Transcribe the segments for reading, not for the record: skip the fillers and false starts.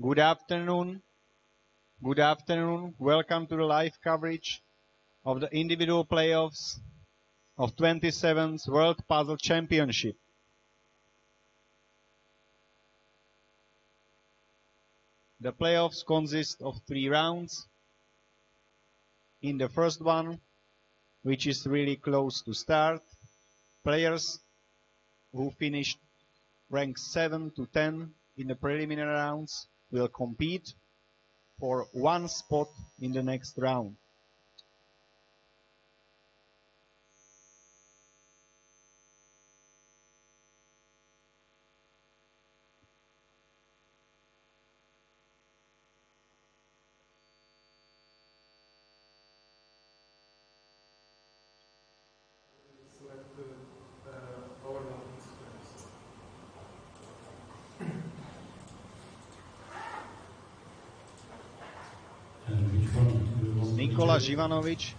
Good afternoon. Good afternoon. Welcome to the live coverage of the individual playoffs of 27th World Puzzle Championship. The playoffs consist of 3 rounds. In the first one, which is really close to start, players who finished ranks 7 to 10 in the preliminary rounds will compete for 1 spot in the next round. Nikola Živanović,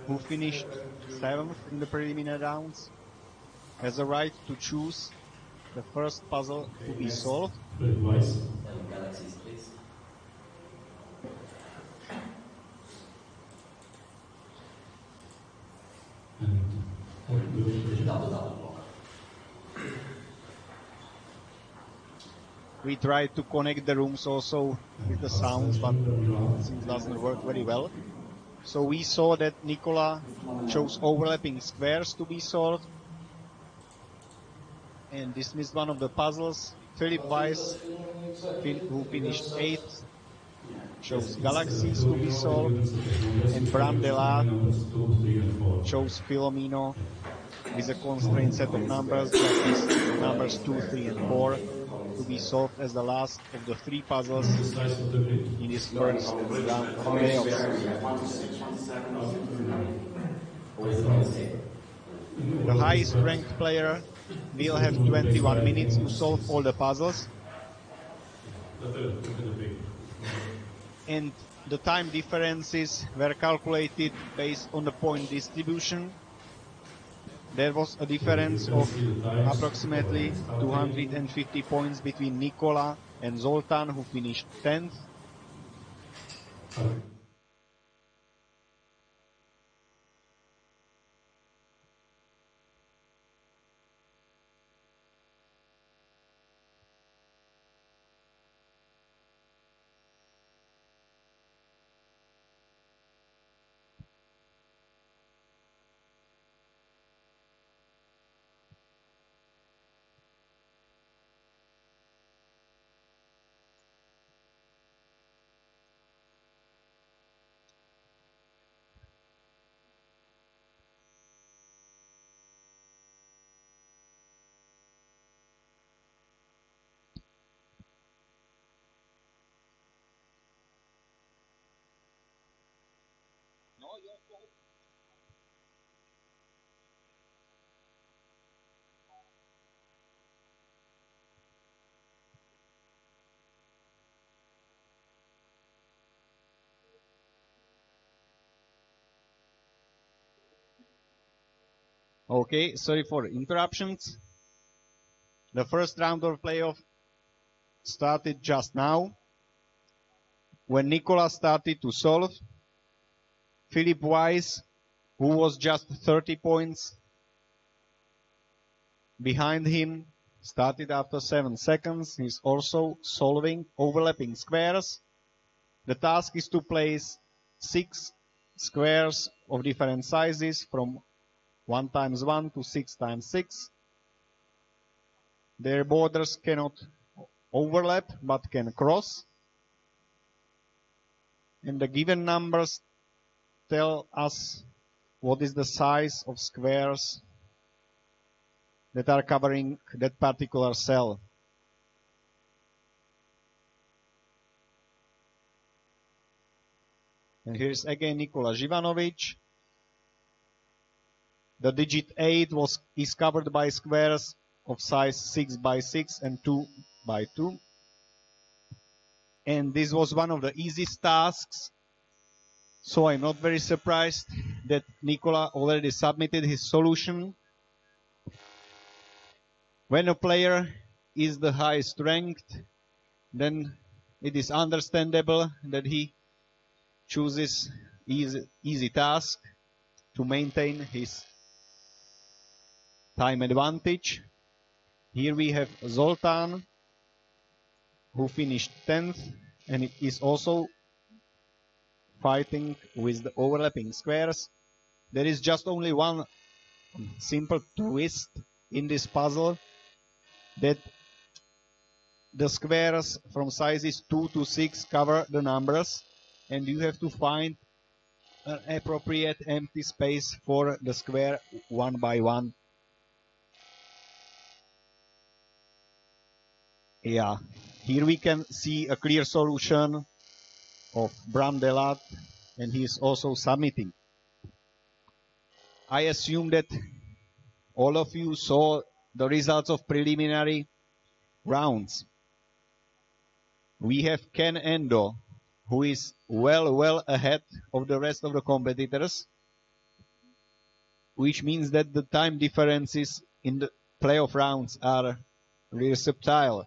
who finished 7th in the preliminary rounds, has a right to choose the first puzzle to be solved. Galaxies, please. We tried to connect the rooms also with the sounds, but it doesn't work very well. So we saw that Nikola chose overlapping squares to be solved and dismissed one of the puzzles. Philip Weiss, who finished 8th, chose galaxies to be solved, and Bram Dela chose Filomeno with a constrained set of numbers, that is numbers 2, 3, and 4, to be solved as the last of the 3 puzzles in this first round of playoffs. The highest ranked player will have 21 minutes to solve all the puzzles, and the time differences were calculated based on the point distribution. There was a difference of approximately 250 points between Nikola and Zoltan, who finished 10th. Okay, sorry for interruptions. The first round of playoff started just now. When Nikola started to solve, Philip Weiss, who was just 30 points behind him, started after 7 seconds. He's also solving overlapping squares. The task is to place 6 squares of different sizes from 1 times 1 to 6 times 6. Their borders cannot overlap but can cross. And the given numbers tell us what is the size of squares that are covering that particular cell. And here's again Nikola Živanović. The digit 8 is covered by squares of size 6 by 6 and 2 by 2. And this was one of the easiest tasks. So I'm not very surprised that Nikola already submitted his solution. When a player is the highest ranked, then it is understandable that he chooses easy task to maintain his time advantage. Here we have Zoltán, who finished 10th, and it is also fighting with the overlapping squares. There is just only one simple twist in this puzzle, that the squares from sizes 2 to 6 cover the numbers, and you have to find an appropriate empty space for the square one by one. Yeah, here we can see a clear solution of Bram Delat, and he is also submitting. I assume that all of you saw the results of preliminary rounds. We have Ken Endo, who is well ahead of the rest of the competitors, which means that the time differences in the playoff rounds are really subtle.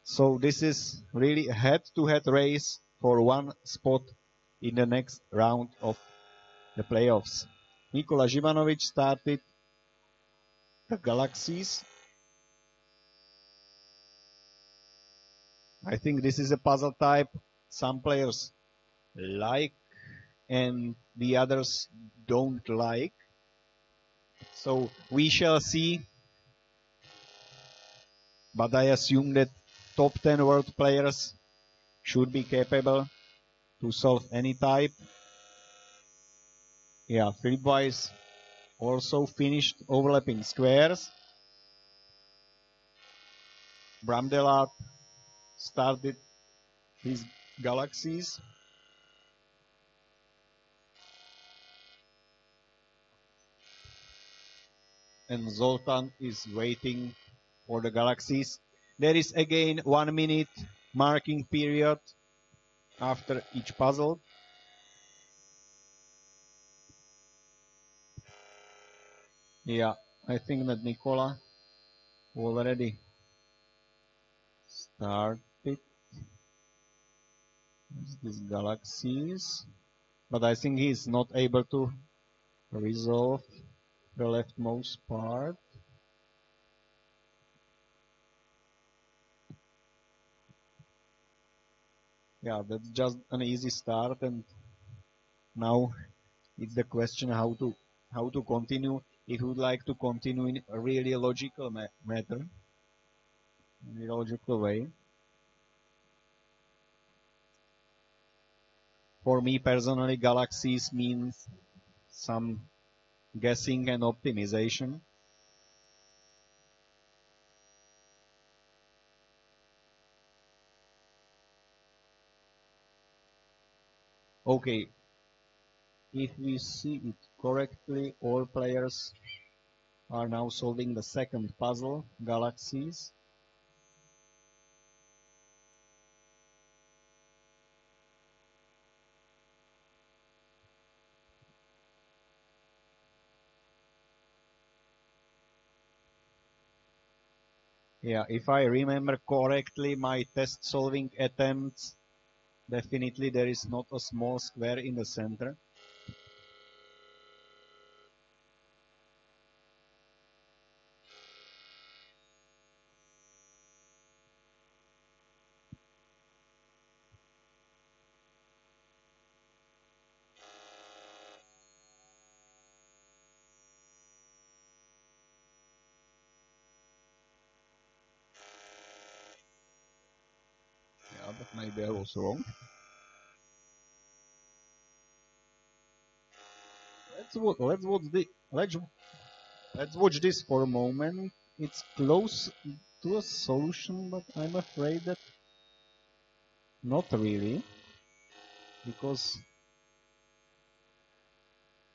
So this is really a head-to-head race for one spot in the next round of the playoffs. Nikola Živanović started the Galaxies. I think this is a puzzle type some players like and the others don't like. So we shall see. But I assume that top 10 world players should be capable to solve any type. Yeah, Philip Weiss also finished overlapping squares. Bram Delat started his Galaxies. And Zoltán is waiting for the Galaxies. There is again 1 minute marking period after each puzzle. Yeah, I think that Nikola already started these Galaxies, but I think he is not able to resolve the leftmost part. Yeah, that's just an easy start, and now it's the question how to continue. If you would like to continue in a really logical matter, in a logical way. For me personally, Galaxies means some guessing and optimization. Okay, if we see it correctly, all players are now solving the second puzzle, Galaxies. Yeah, if I remember correctly, my test solving attempts, definitely there is not a small square in the center. Yeah, but maybe I was wrong. Let's watch this for a moment. It's close to a solution, but I'm afraid that not really, because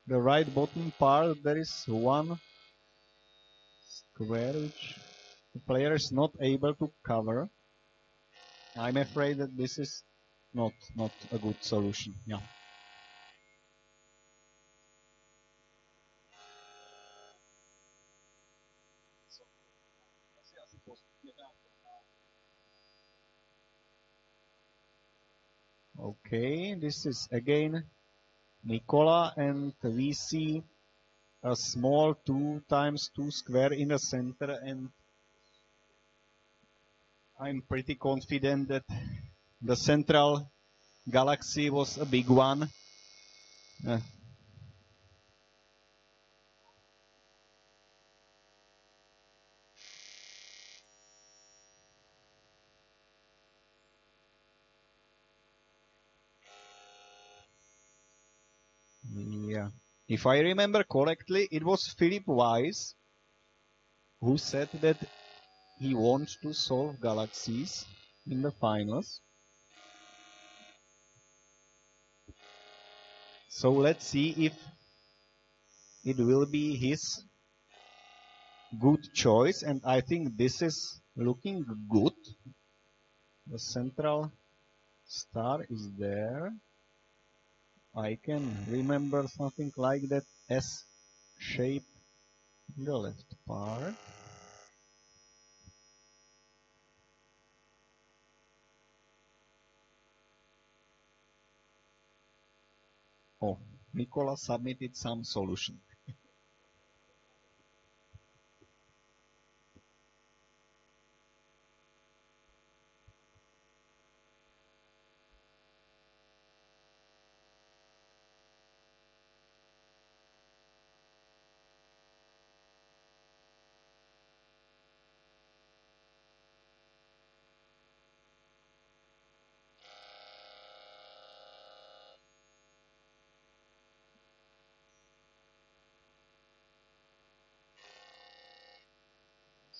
the right bottom part there is one square which the player is not able to cover. I'm afraid that this is not a good solution. Yeah. Okay, this is again Nicola, and we see a small 2 times 2 square in the center, and I'm pretty confident that the central galaxy was a big one. Yeah. If I remember correctly, it was Philip Wise who said that he wants to solve galaxies in the finals. So let's see if it will be his good choice, and I think this is looking good. The central star is there. I can remember something like that S shape in the left part. Oh, Nicola submitted some solution.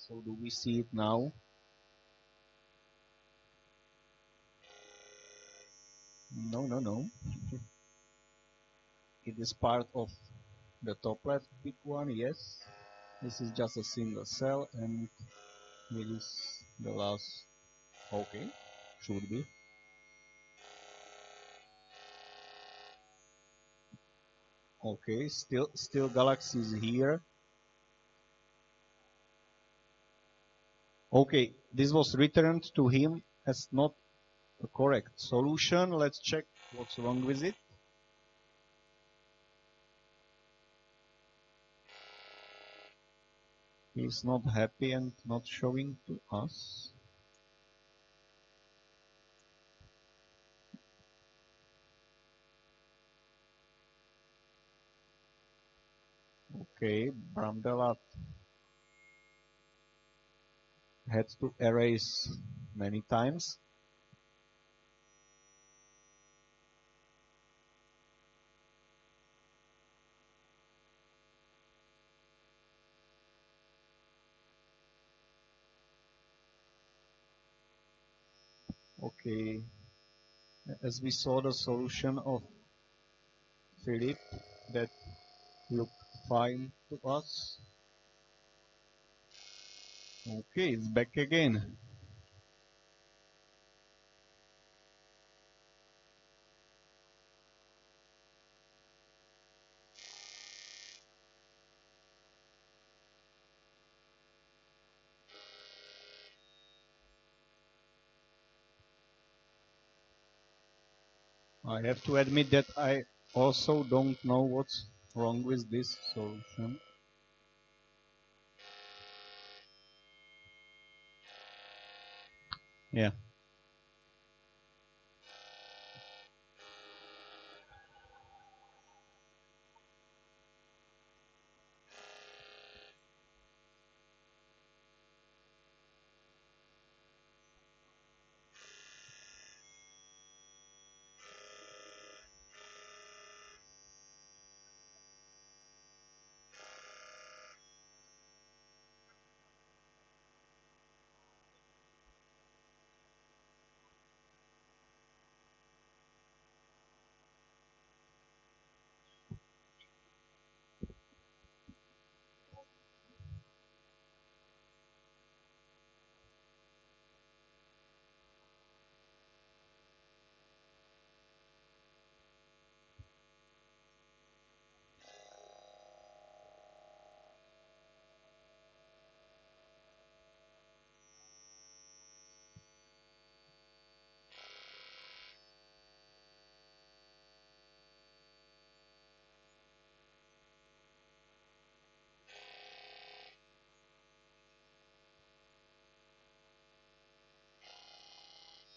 So do we see it now? No. It is part of the top left big one, yes. This is just a single cell, and it is the last. Okay, should be. Okay, still galaxies here. Okay, this was returned to him as not a correct solution. Let's check what's wrong with it. He's not happy and not showing to us. Okay, Bramdelat had to erase many times. Okay, as we saw the solution of Philip, that looked fine to us. Okay, it's back again. I have to admit that I also don't know what's wrong with this solution. Yeah.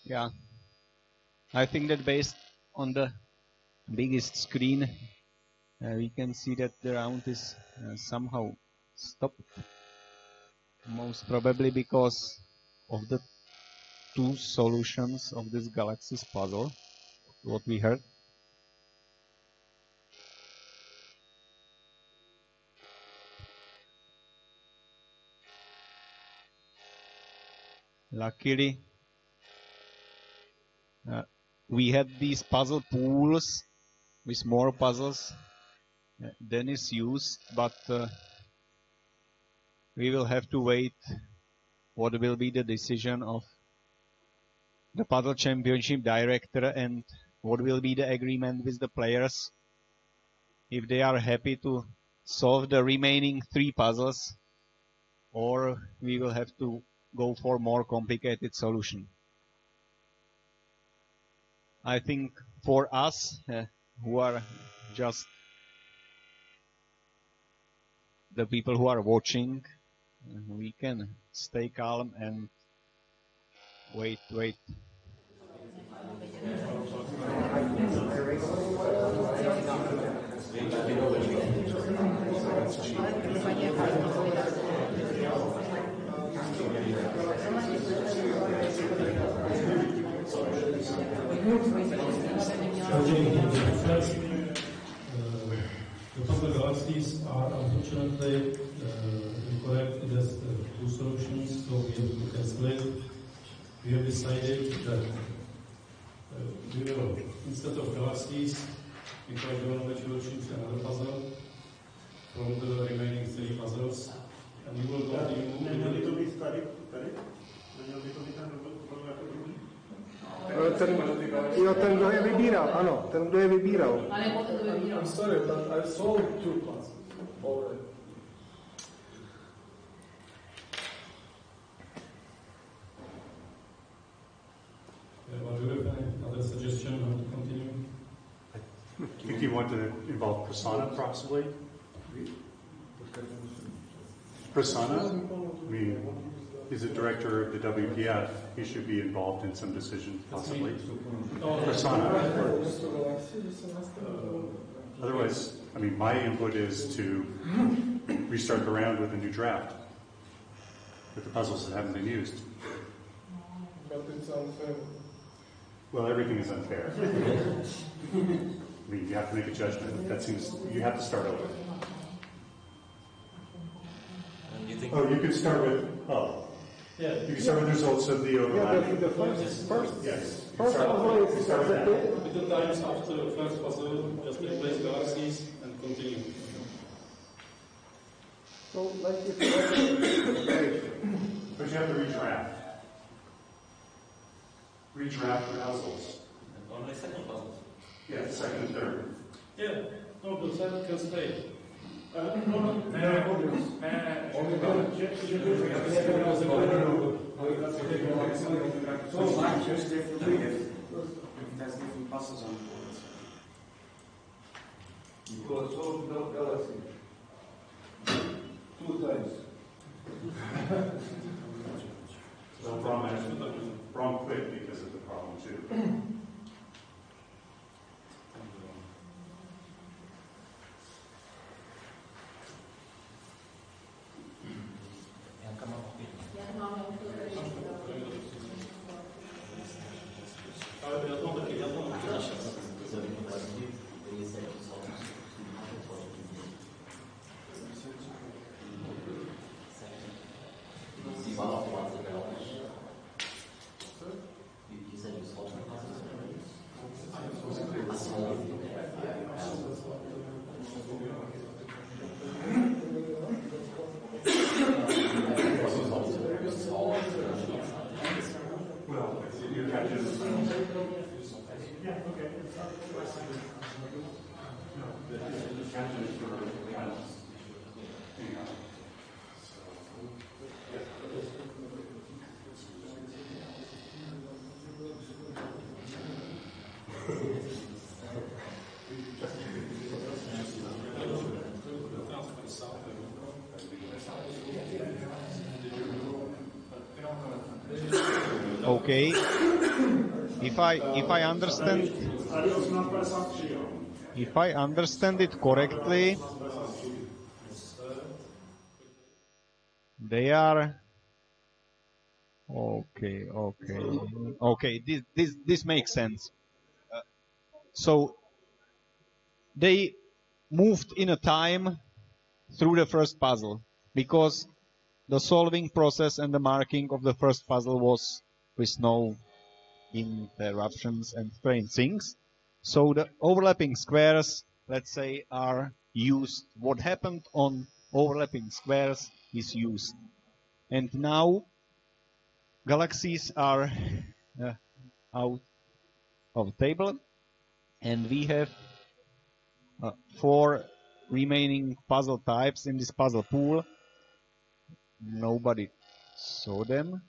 Yeah, I think that based on the biggest screen, we can see that the round is somehow stopped. Most probably because of the two solutions of this Galaxy's puzzle, what we heard. Luckily, we had these puzzle pools with more puzzles than is used, but we will have to wait what will be the decision of the Puzzle Championship director and what will be the agreement with the players. If they are happy to solve the remaining 3 puzzles, or we will have to go for more complicated solution. I think for us, who are just the people who are watching, we can stay calm and wait. The puzzle galaxies are unfortunately incorrect. It has 2 solutions, so we have to cancel it. We have decided that we will, instead of galaxies, we will choose another puzzle from the remaining 3 puzzles, and we will continue. Neměli to být tady? Neměl by to být ten druhý? Ten, kdo je vybíral, ano, ten, kdo je vybíral. I'm sorry, but I sold 2 puzzles already. Another suggestion how to continue? I think you want to involve Prasanna, possibly. Prasanna, I mean, he's a director of the WPF. He should be involved in some decision, possibly. Prasanna. Otherwise, I mean, my input is to restart the round with a new draft with the puzzles that haven't been used. But it's unfair. Well, everything is unfair. I mean, you have to make a judgment. That seems, you have to start over. You can start with, yeah. You can start with the results of the overlap. The first. Yes. First puzzle is With the times after the first puzzle, just replace galaxies and continue. So, like if you have But you have to redraft. Redraft the puzzles. Only second puzzles. Yeah, second and third. Yeah, no, the third can stay. You are sold no galaxy. 2 times. So wrong quit because of the problem too. Okay. if I understand it correctly, they are okay. This makes sense. So they moved in a time through the first puzzle because the solving process and the marking of the first puzzle was with no interruptions and strange things. So the overlapping squares, let's say, are used. What happened on overlapping squares is used. And now galaxies are out of the table, and we have 4 remaining puzzle types in this puzzle pool. Nobody saw them.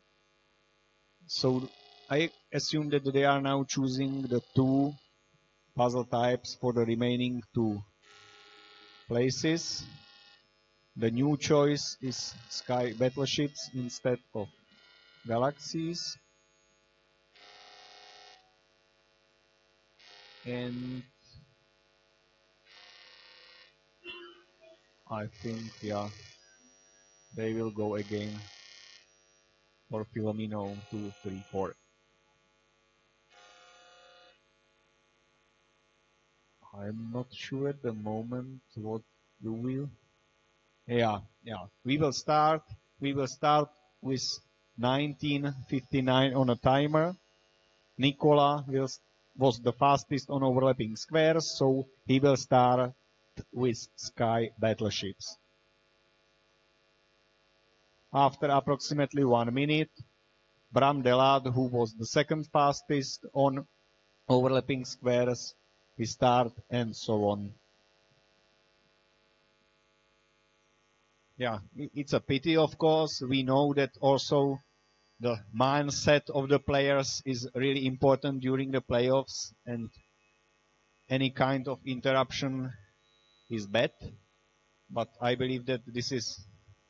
So I assume that they are now choosing the 2 puzzle types for the remaining 2 places. The new choice is sky battleships instead of galaxies. And I think, yeah, they will go again for Philomeno 2, 3, 4. I'm not sure at the moment what you will. Yeah. We will start with 1959 on a timer. Nicola was the fastest on overlapping squares, so he will start with sky battleships. After approximately 1 minute, Bram Delade, who was the second fastest on overlapping squares, we start, and so on. Yeah, it's a pity, of course. We know that also the mindset of the players is really important during the playoffs, and any kind of interruption is bad. But I believe that this is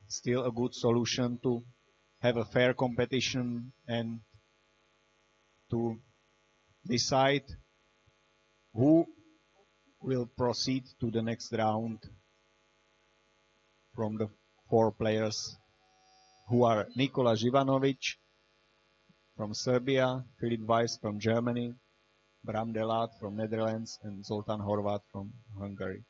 still a good solution to have a fair competition and to decide who will proceed to the next round from the 4 players, who are Nikola Živanović from Serbia, Filip Weiss from Germany, Bram Delade from Netherlands, and Zoltán Horváth from Hungary.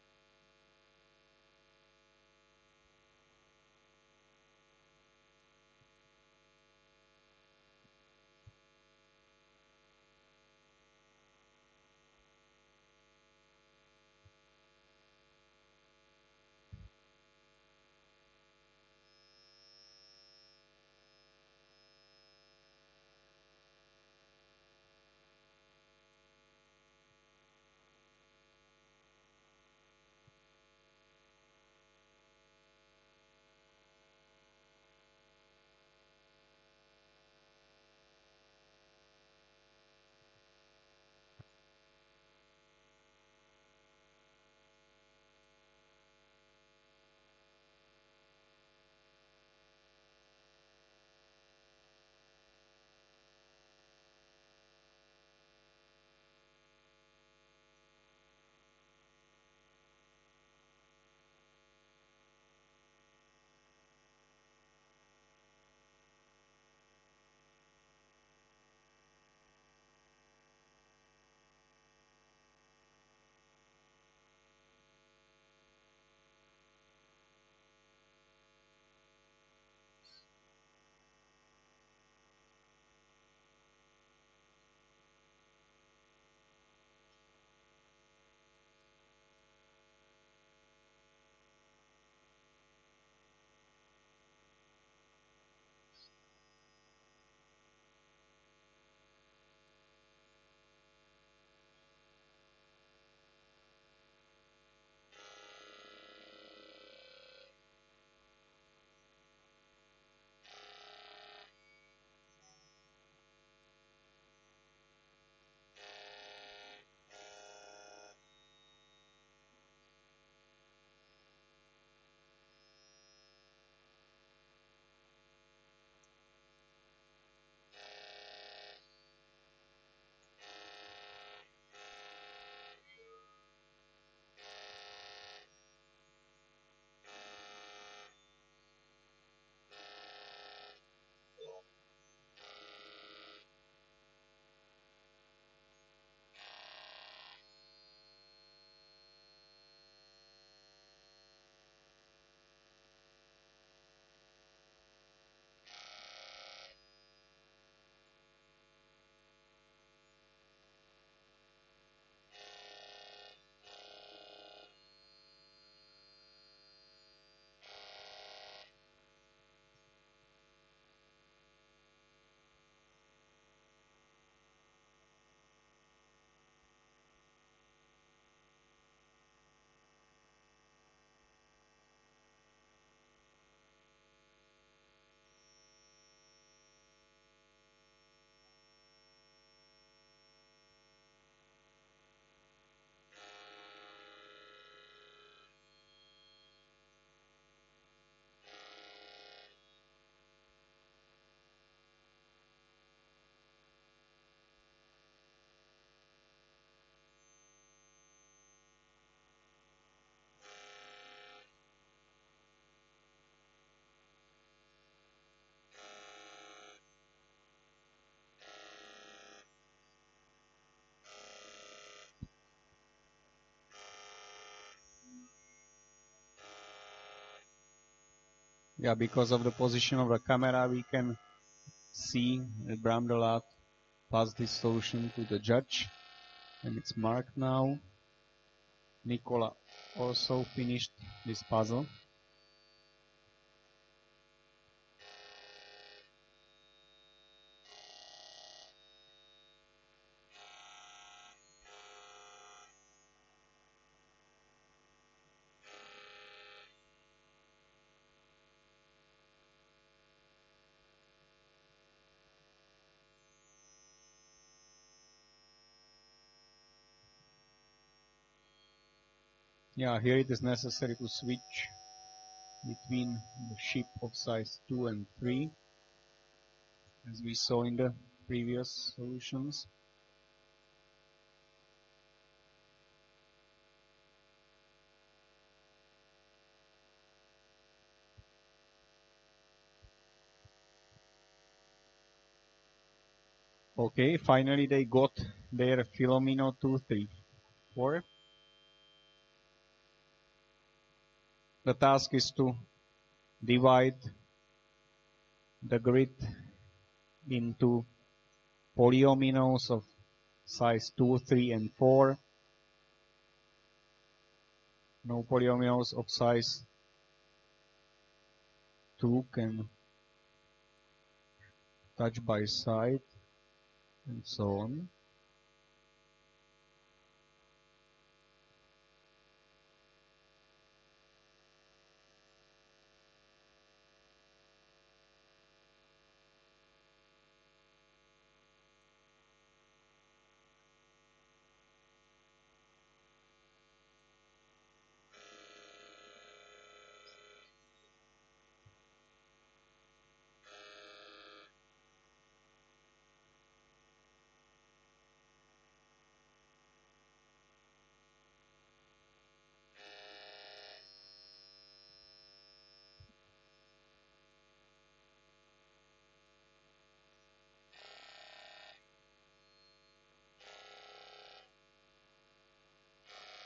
Yeah, because of the position of the camera, we can see that Bramdelat passed this solution to the judge, and it's marked now. Nicola also finished this puzzle. Yeah, here it is necessary to switch between the ship of size 2 and 3, as we saw in the previous solutions. Okay, finally they got their Filomeno 2, 3, 4. The task is to divide the grid into polyominoes of size 2, 3, and 4. No polyominoes of size 2 can touch by side, and so on.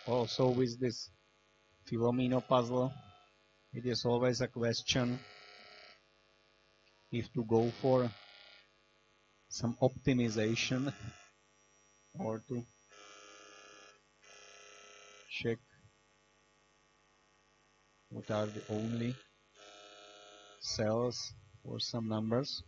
Also with this Filomeno puzzle, it is always a question if to go for some optimization or to check what are the only cells for some numbers.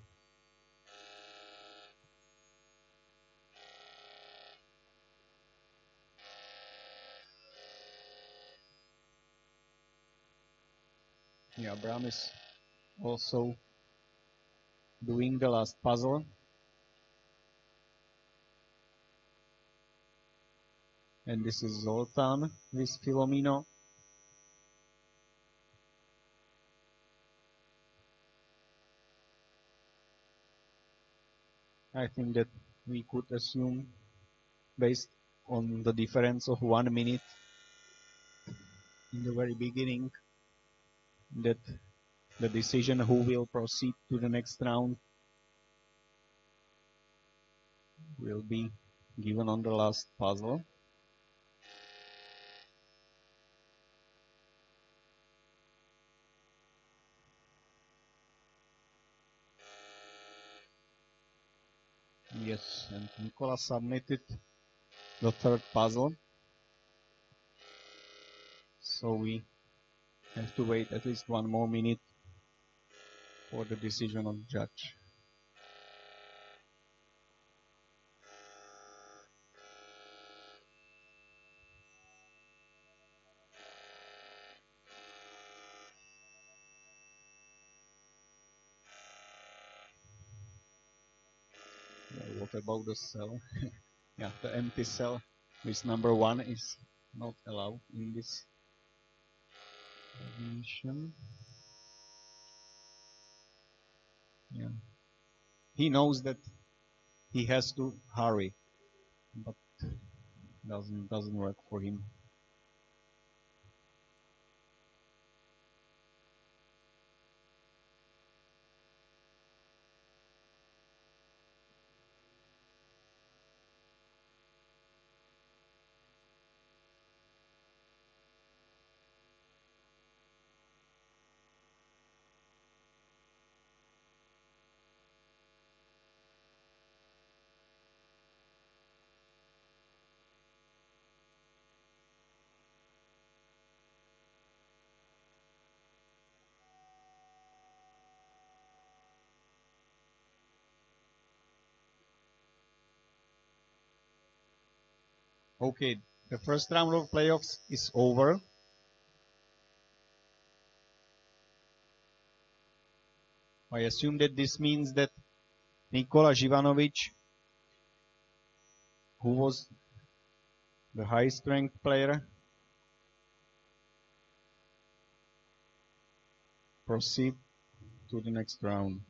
Yeah, Bram is also doing the last puzzle. And this is Zoltan with Filomeno. I think that we could assume, based on the difference of 1 minute in the very beginning, that the decision who will proceed to the next round will be given on the last puzzle. Yes, and Nicola submitted the third puzzle. So we have to wait at least 1 more minute for the decision of the judge. Yeah, what about the cell? Yeah, the empty cell with number 1 is not allowed in this admission. Yeah. He knows that he has to hurry, but doesn't work for him. Okay, the first round of playoffs is over. I assume that this means that Nikola Jivanovic, who was the highest ranked player, proceed to the next round.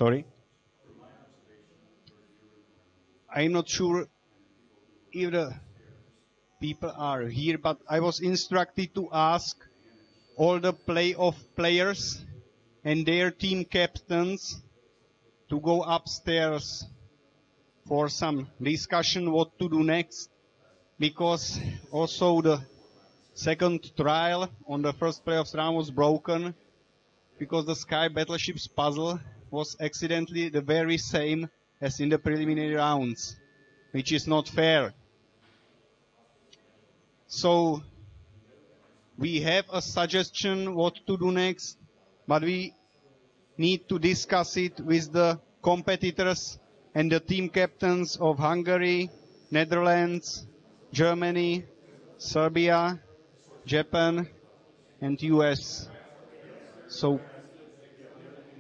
Sorry? I'm not sure if the people are here, but I was instructed to ask all the playoff players and their team captains to go upstairs for some discussion what to do next, because also the second trial on the first playoffs round was broken because the Sky Battleships puzzle was accidentally the very same as in the preliminary rounds, which is not fair. So we have a suggestion what to do next, but we need to discuss it with the competitors and the team captains of Hungary, Netherlands, Germany, Serbia, Japan, and US. So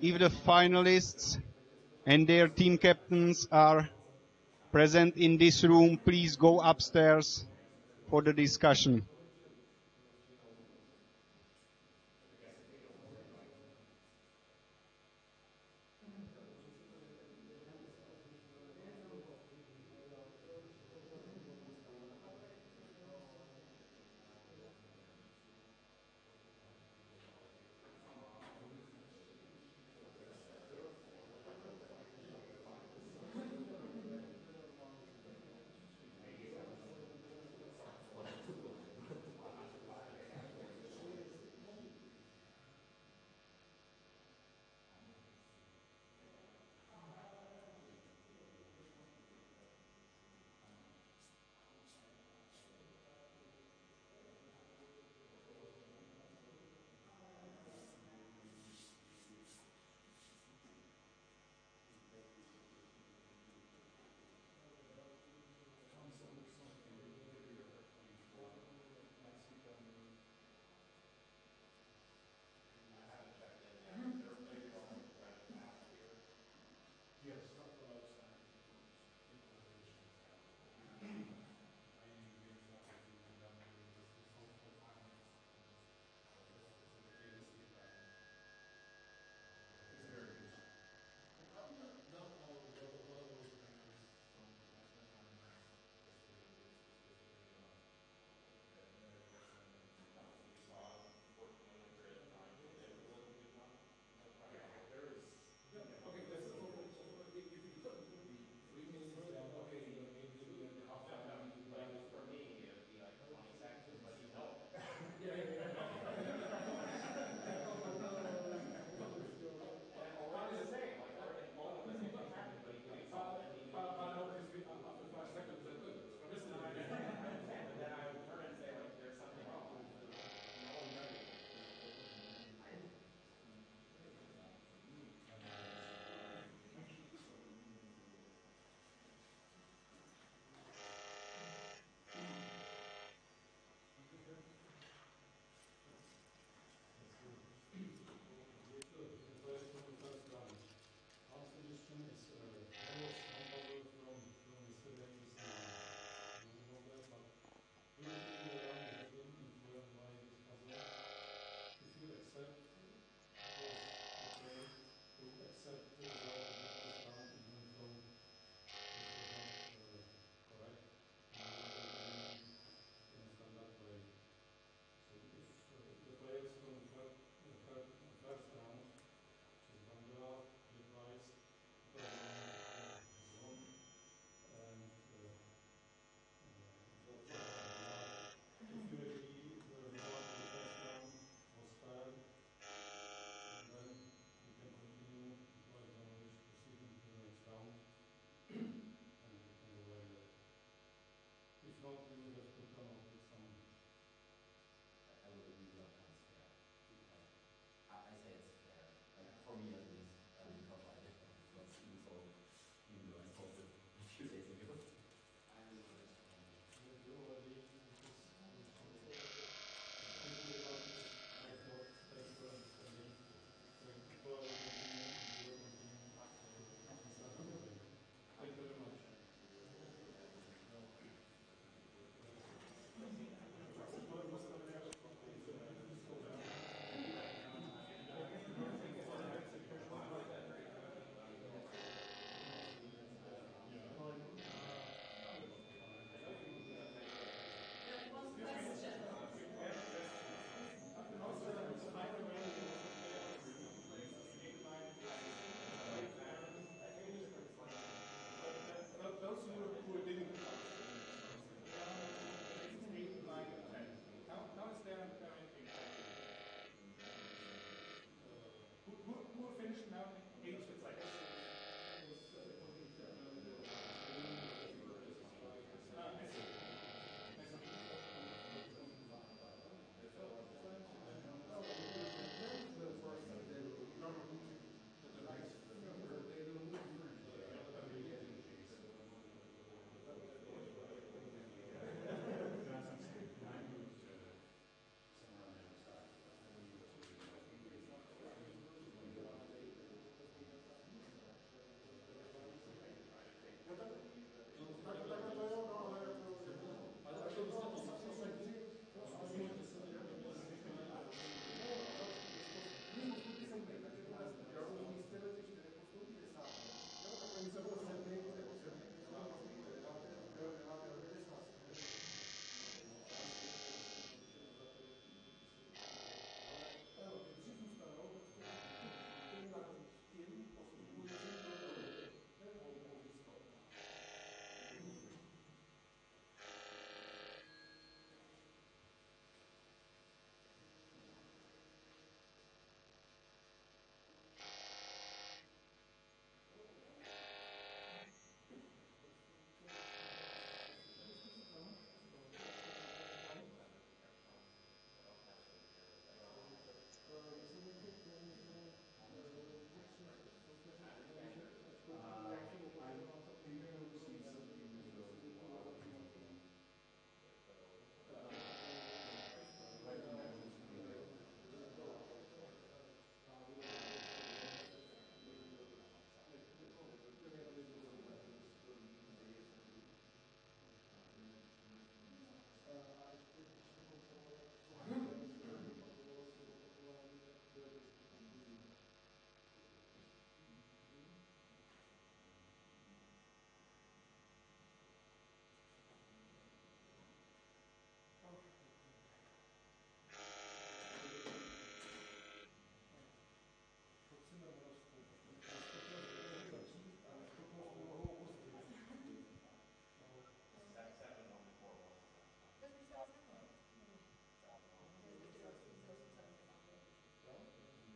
if the finalists and their team captains are present in this room, please go upstairs for the discussion.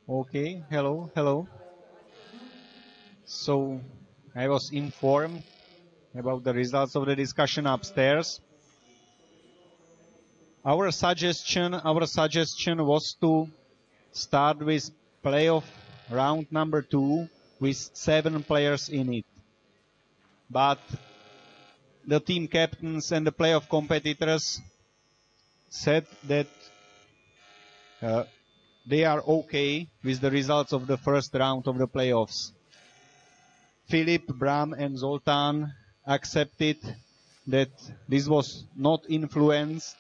Okay, hello, hello. So, I was informed about the results of the discussion upstairs. Our suggestion was to start with playoff round number 2 with 7 players in it. But the team captains and the playoff competitors said that they are okay with the results of the first round of the playoffs. Philip, Bram and Zoltan accepted that this was not influenced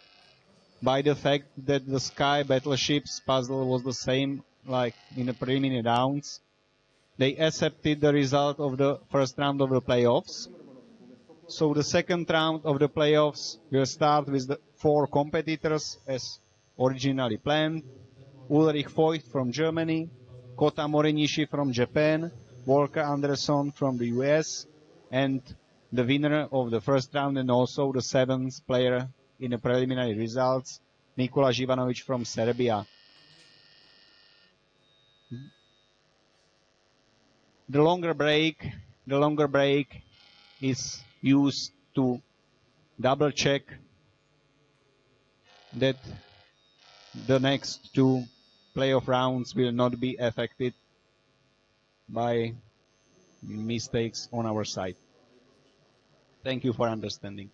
by the fact that the Sky Battleships puzzle was the same like in the preliminary rounds. They accepted the result of the first round of the playoffs. So the second round of the playoffs will start with the 4 competitors as originally planned. Ulrich Voigt from Germany, Kota Morinishi from Japan, Volker Anderson from the US, and the winner of the first round and also the 7th player in the preliminary results, Nikola Živanovic from Serbia. The longer break is used to double check that the next 2 playoff rounds will not be affected by mistakes on our side. Thank you for understanding.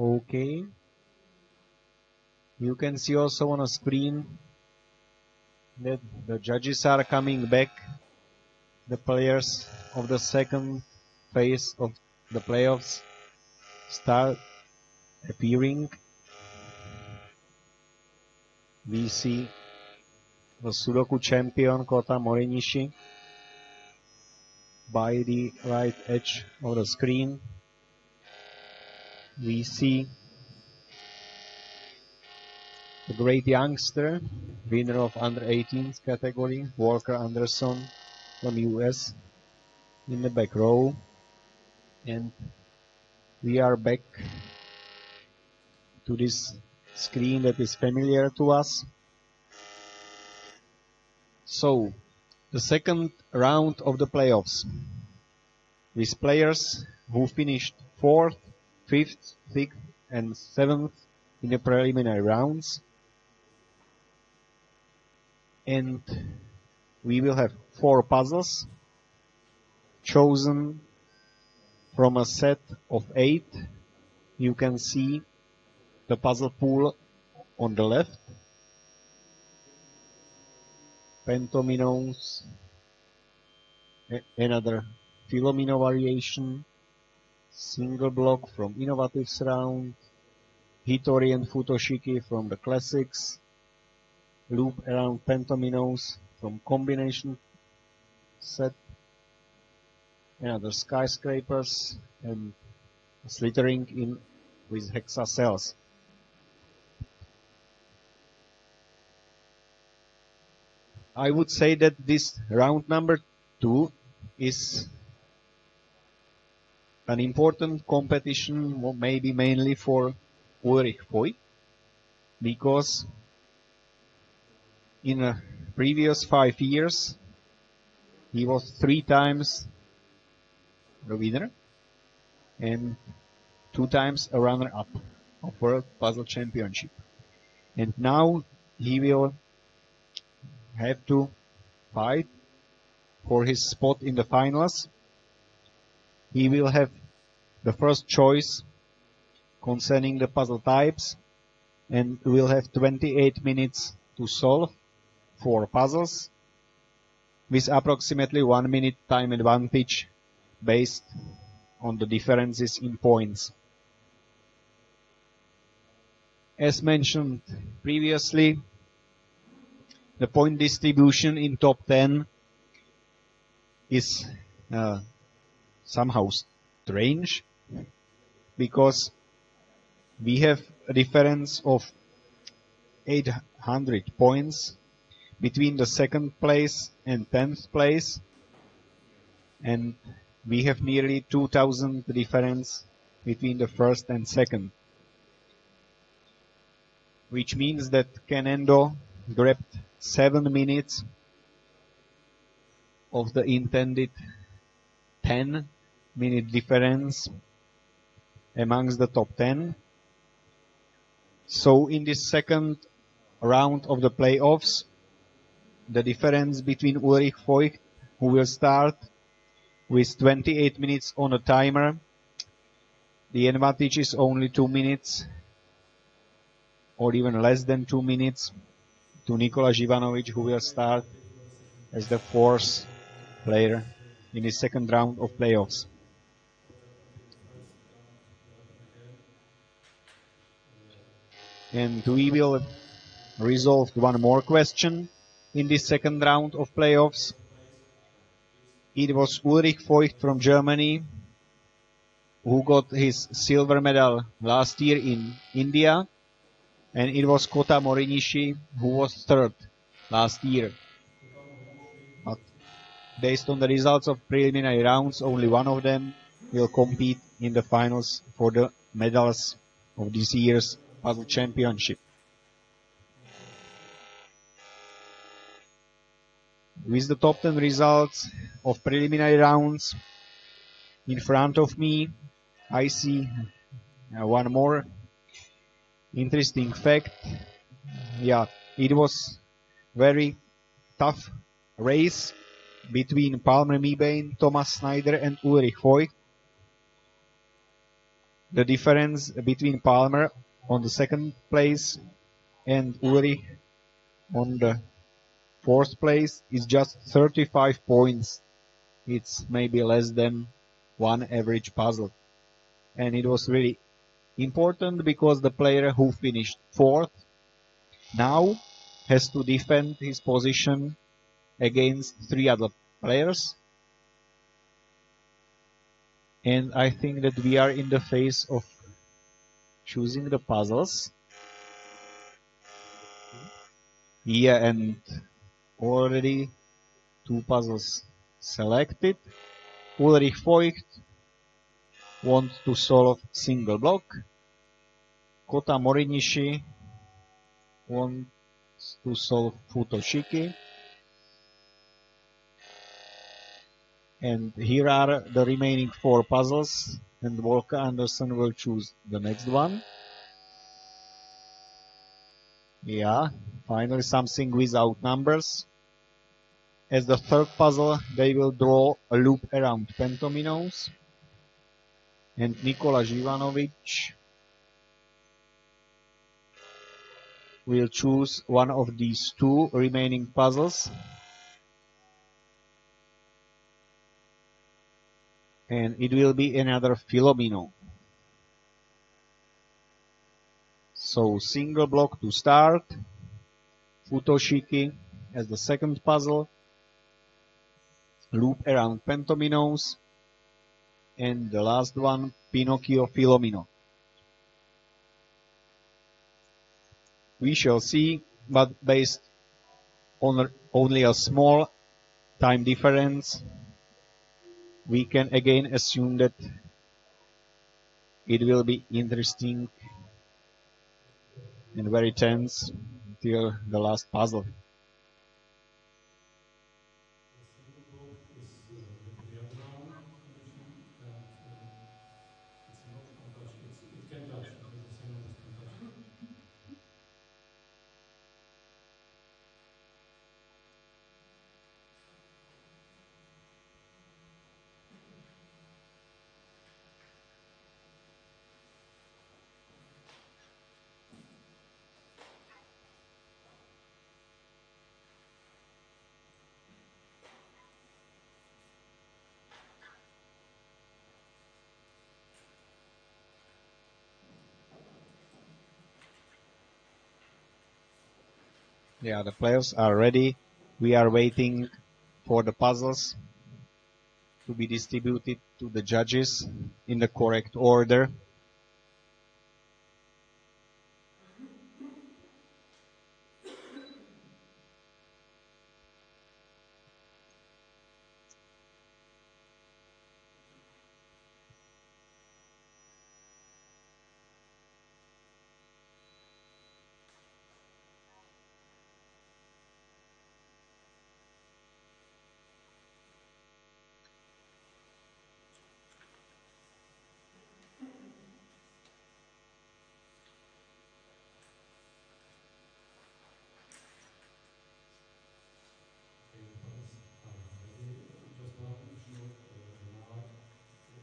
Okay. You can see also on a screen that the judges are coming back. The players of the second phase of the playoffs start appearing. We see the Sudoku champion Kota Morinishi by the right edge of the screen. We see the great youngster, winner of under 18s category, Walker Anderson from US in the back row. And we are back to this screen that is familiar to us. So, the second round of the playoffs, with players who finished 4th, 5th, 6th and 7th in the preliminary rounds. And we will have 4 puzzles chosen from a set of 8. You can see the puzzle pool on the left. Pentominoes, another Filomeno variation, single block from Innovatives round, Hitori and Futoshiki from the classics, loop around Pentominoes from combination set, another skyscrapers, and slittering in with hexa cells. I would say that this round number 2 is an important competition, maybe mainly for Ulrich Voigt, because in the previous 5 years he was 3 times the winner and 2 times a runner-up of World Puzzle Championship. And now he will have to fight for his spot in the finals. He will have the first choice concerning the puzzle types and will have 28 minutes to solve 4 puzzles with approximately 1 minute time advantage based on the differences in points. As mentioned previously, the point distribution in top 10 is somehow strange because we have a difference of 800 points between the 2nd place and 10th place, and we have nearly 2000 difference between the 1st and 2nd, which means that Kenendo grabbed 7 minutes of the intended 10-minute difference amongst the top 10. So in this second round of the playoffs, the difference between Ulrich Voigt, who will start with 28 minutes on a timer, the advantage is only 2 minutes or even less than 2 minutes to Nikola Živanović, who will start as the 4th player in the second round of playoffs. And we will resolve one more question in this second round of playoffs. It was Ulrich Voigt from Germany who got his silver medal last year in India, and it was Kota Morinishi who was 3rd last year. But based on the results of preliminary rounds, only one of them will compete in the finals for the medals of this year's Puzzle Championship. With the top 10 results of preliminary rounds in front of me, I see one more interesting fact. Yeah, it was very tough race between Palmer Mebane, Thomas Snyder and Ulrich Voigt. the difference between Palmer on the second place and Ulrich on the fourth place is just 35 points. It's maybe less than one average puzzle. And it was really important because the player who finished fourth now has to defend his position against three other players. And I think that we are in the phase of choosing the puzzles. Yeah, and already two puzzles selected. Ulrich Voigt wants to solve single block. Kota Morinishi wants to solve Futoshiki. And here are the remaining four puzzles, and Volker Anderson will choose the next one. Yeah, finally something without numbers. As the third puzzle, they will draw a loop around Pentominos. And Nikola Živanović will choose one of these two remaining puzzles. And it will be another Filomeno. So single block to start, Futoshiki as the second puzzle, loop around Pentominos, and the last one, Pinocchio Filomeno. We shall see, but based on only a small time difference, we can again assume that it will be interesting and very tense until the last puzzle. The single block is the diagonal condition, and it's not untouched. It can touch. The same numbers can touch. Yeah, the players are ready. We are waiting for the puzzles to be distributed to the judges in the correct order. Just one additional remark.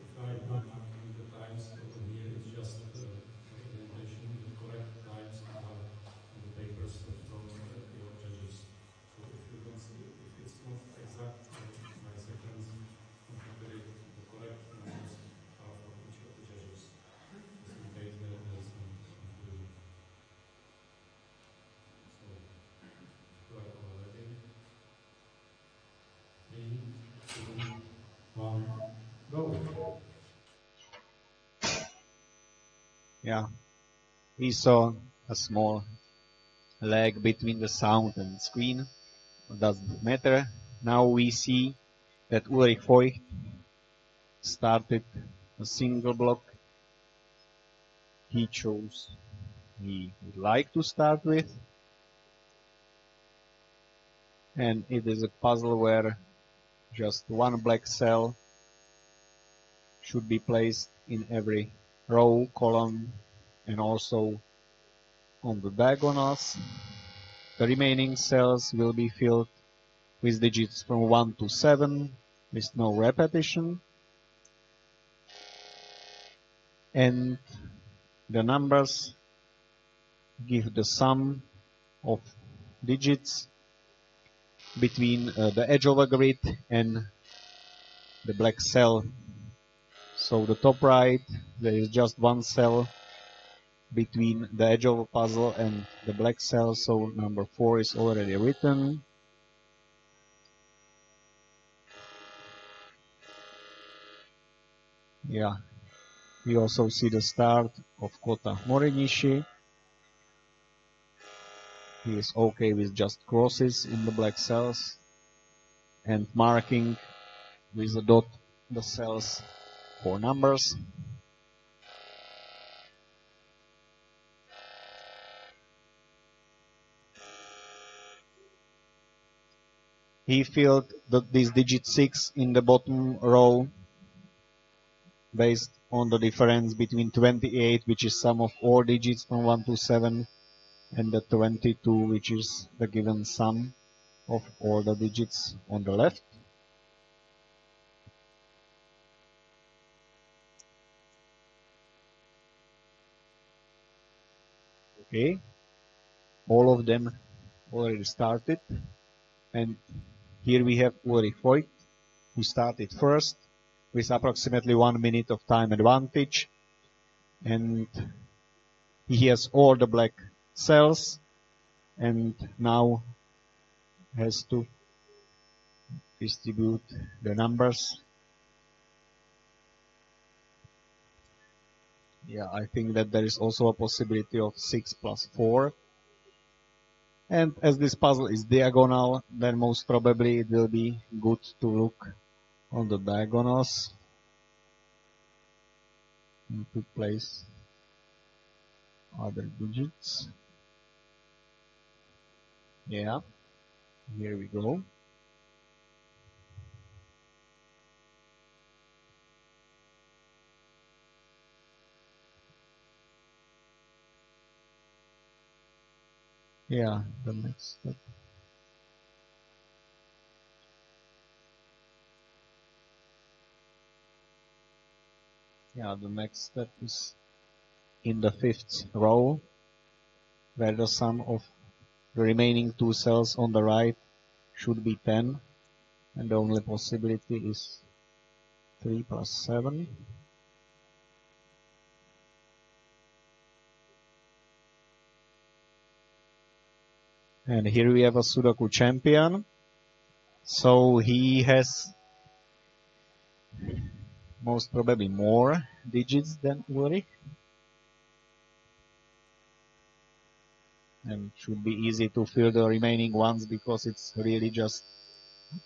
If I'm marking the times over here, it's just for orientation. The correct times are on the papers from your judges. So if you don't see, if it's not exact by seconds, consider it the correct numbers are for each of the judges, just in case there is some confusion. So you are all ready. 3, 2, 1, go. Yeah, we saw a small lag between the sound and screen. It doesn't matter. Now we see that Ulrich Voigt started a single block he chose he would like to start with. And it is a puzzle where just one black cell should be placed in every row, column, and also on the diagonals. The remaining cells will be filled with digits from 1 to 7 with no repetition. and the numbers give the sum of digits between the edge of a grid and the black cell. So the top right, there is just one cell between the edge of a puzzle and the black cell, so number 4 is already written. Yeah, we also see the start of Kota Morinishi. He is okay with just crosses in the black cells and marking with a dot the cells for numbers. He filled this digit 6 in the bottom row based on the difference between 28, which is sum of all digits from 1 to 7, and the 22, which is the given sum of all the digits on the left. Okay, all of them already started, and here we have Ulrich Voigt, who started first with approximately 1 minute of time advantage, and he has all the black cells and now has to distribute the numbers. Yeah, I think that there is also a possibility of 6 plus 4. And as this puzzle is diagonal, then most probably it will be good to look on the diagonals and to place other digits. Yeah, here we go. Yeah, the next step. Yeah, the next step is in the 5th row, where the sum of the remaining 2 cells on the right should be 10, and the only possibility is 3 plus 7. And here we have a Sudoku champion. So he has most probably more digits than Ulrich. And should be easy to fill the remaining ones because it's really just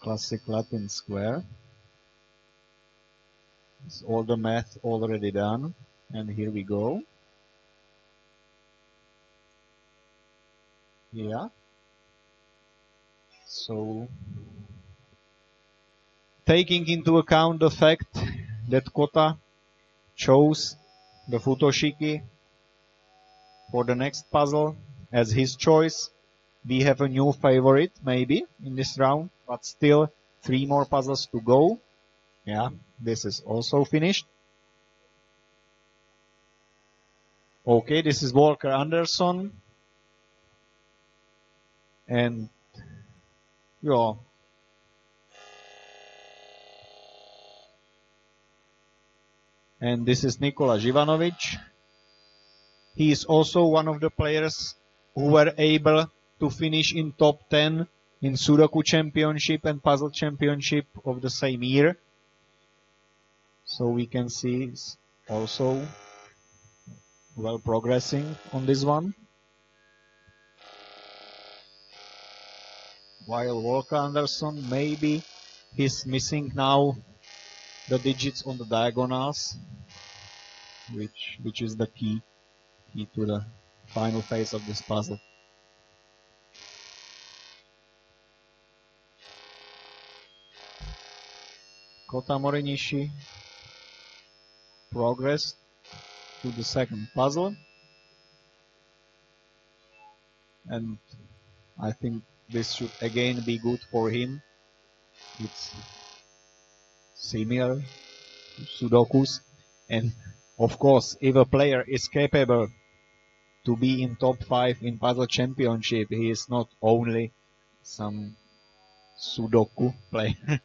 classic Latin square. It's all the math already done. And here we go. Yeah. So, taking into account the fact that Kota chose the Futoshiki for the next puzzle as his choice, we have a new favorite maybe in this round, but still 3 more puzzles to go. Yeah, this is also finished. Okay, this is Walker Anderson. And yeah. And this is Nikola Živanović. He is also one of the players who were able to finish in top 10 in Sudoku Championship and Puzzle Championship of the same year. So we can see he's also well progressing on this one. While Walker Anderson, maybe he's missing now the digits on the diagonals, which is the key to the final phase of this puzzle. Kota Morinishi progressed to the second puzzle, and I think this should again be good for him. It's similar to Sudokus, and Of course, if a player is capable to be in top 5 in puzzle championship, he is not only some Sudoku player.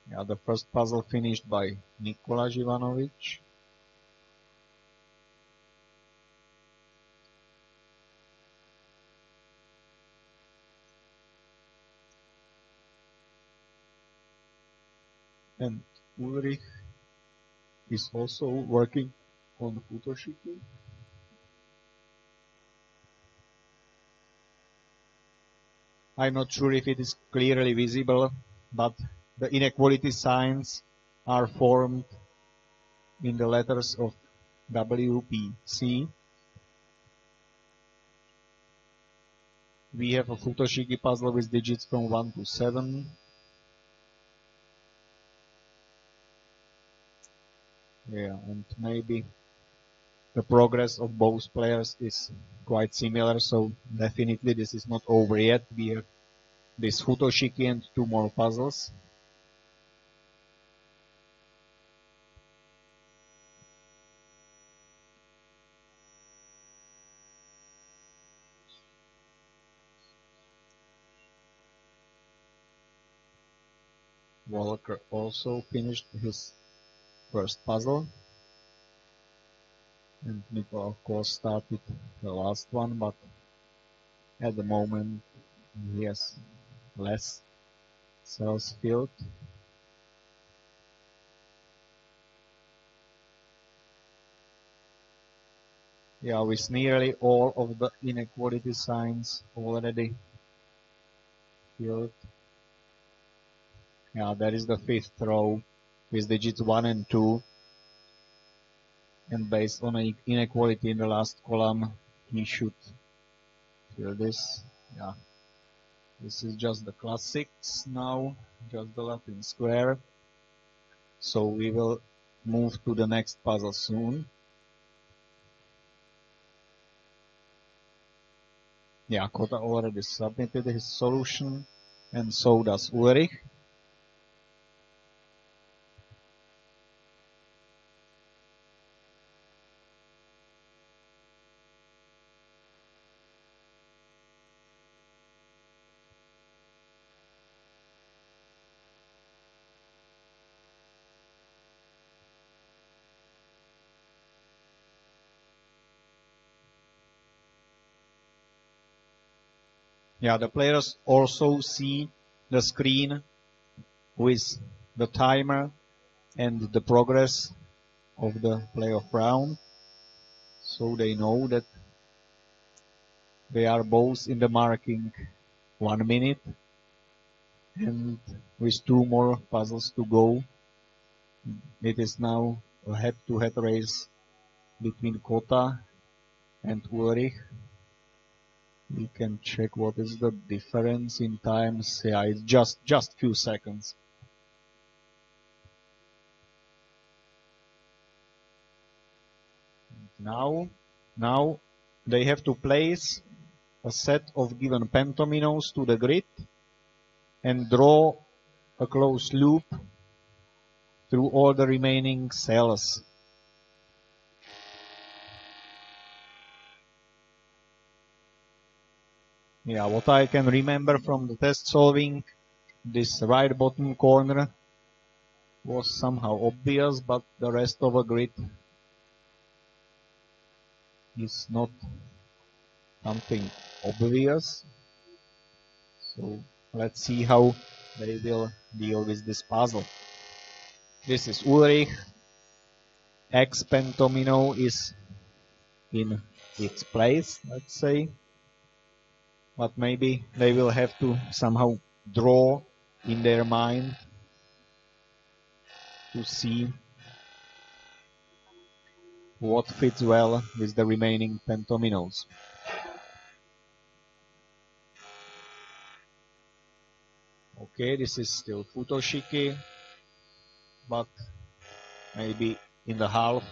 Yeah, the first puzzle finished by Nikola Jivanovic. And Ulrich is also working on Futoshiki. I'm not sure if it is clearly visible, but the inequality signs are formed in the letters of WPC. We have a Futoshiki puzzle with digits from 1 to 7. Yeah, and maybe the progress of both players is quite similar, so definitely this is not over yet. We have this Futoshiki and 2 more puzzles. Walker also finished his first puzzle. And Nikola, of course, started the last one, but at the moment he has less cells filled. Yeah, with nearly all of the inequality signs already filled. Yeah, that is the 5th row with digits 1 and 2. And based on an inequality in the last column, he should fill this. Yeah, this is just the classics now, just the Latin square. So we will move to the next puzzle soon. Yeah, Kota already submitted his solution, and so does Ulrich. Yeah, the players also see the screen with the timer and the progress of the playoff round, so they know that they are both in the marking 1 minute, and with 2 more puzzles to go, it is now a head-to-head race between Kota and Ulrich. We can check what is the difference in times. Yeah, it's just few seconds. Now they have to place a set of given pentominoes to the grid and draw a closed loop through all the remaining cells. Yeah, what I can remember from the test solving, this right bottom corner was somehow obvious, but the rest of the grid is not something obvious. So let's see how they will deal with this puzzle. This is Ulrich. X pentomino is in its place, let's say. But maybe they will have to somehow draw in their mind to see what fits well with the remaining pentominoes. Okay, this is still Futoshiki, but maybe in the half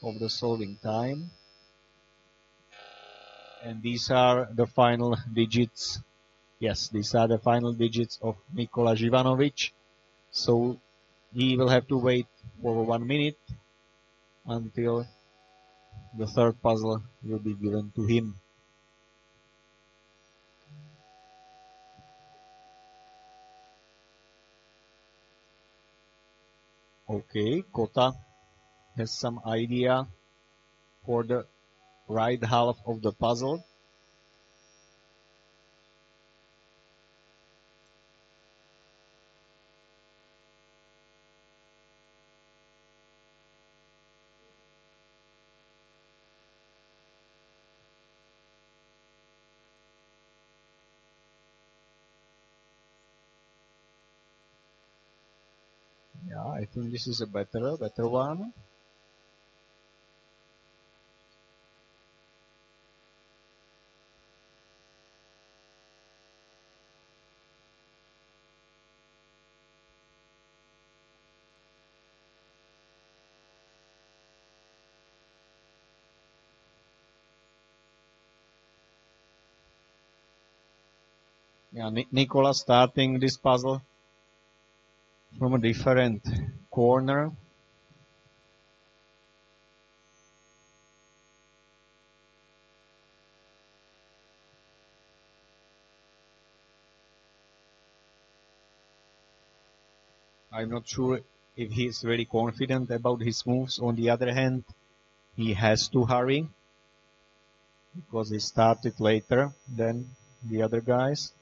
of the solving time. And these are the final digits. Yes, these are the final digits of Nikola Živanović. So he will have to wait for 1 minute until the third puzzle will be given to him. Okay, Kota has some idea for the right half of the puzzle. Yeah, I think this is a better one. Yeah, Nikola starting this puzzle from a different corner. I'm not sure if he's very confident about his moves. On the other hand, he has to hurry because he started later than the other guys.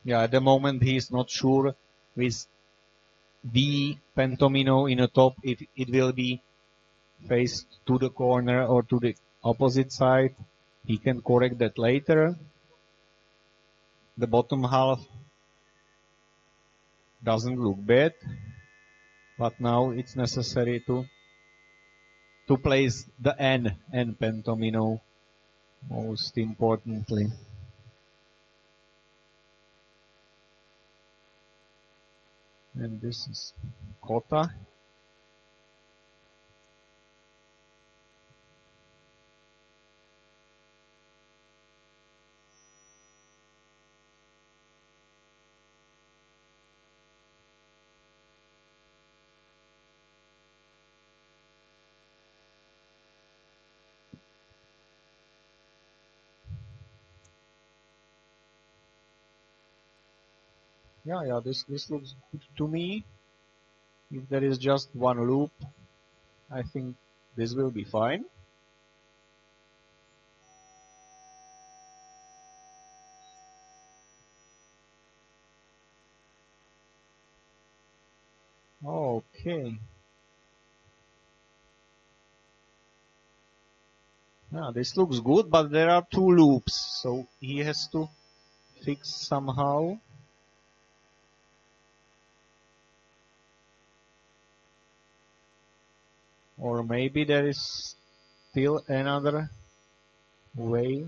Yeah, at the moment he is not sure with the pentomino in the top if it will be faced to the corner or to the opposite side. He can correct that later. The bottom half doesn't look bad, but now it's necessary to place the N and pentomino most importantly. And this is Kota. Yeah, this looks good to me. If there is just one loop, I think this will be fine. Okay. Yeah, this looks good, but there are two loops, so he has to fix somehow. Or maybe there is still another way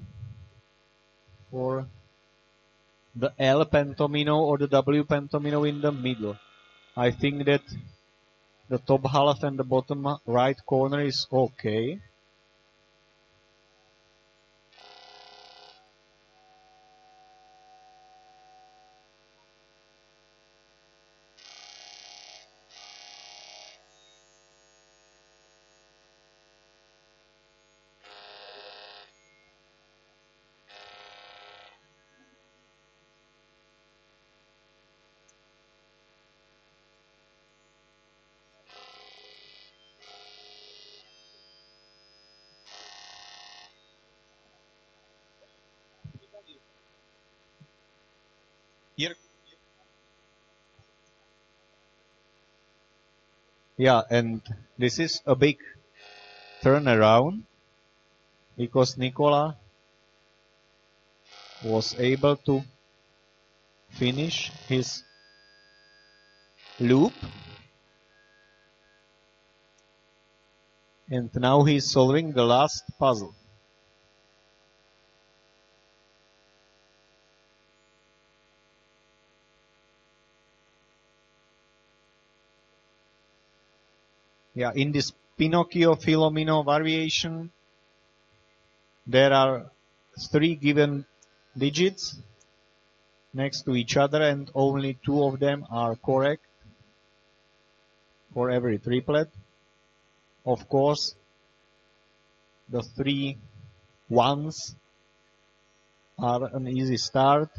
for the L pentomino or the W pentomino in the middle. I think that the top half and the bottom right corner is okay. Here. Yeah, and this is a big turnaround because Nikola was able to finish his loop And now he's solving the last puzzle. Yeah, in this Pinocchio-Filomeno variation, there are 3 given digits next to each other, and only 2 of them are correct for every triplet. Of course, the 3 ones are an easy start.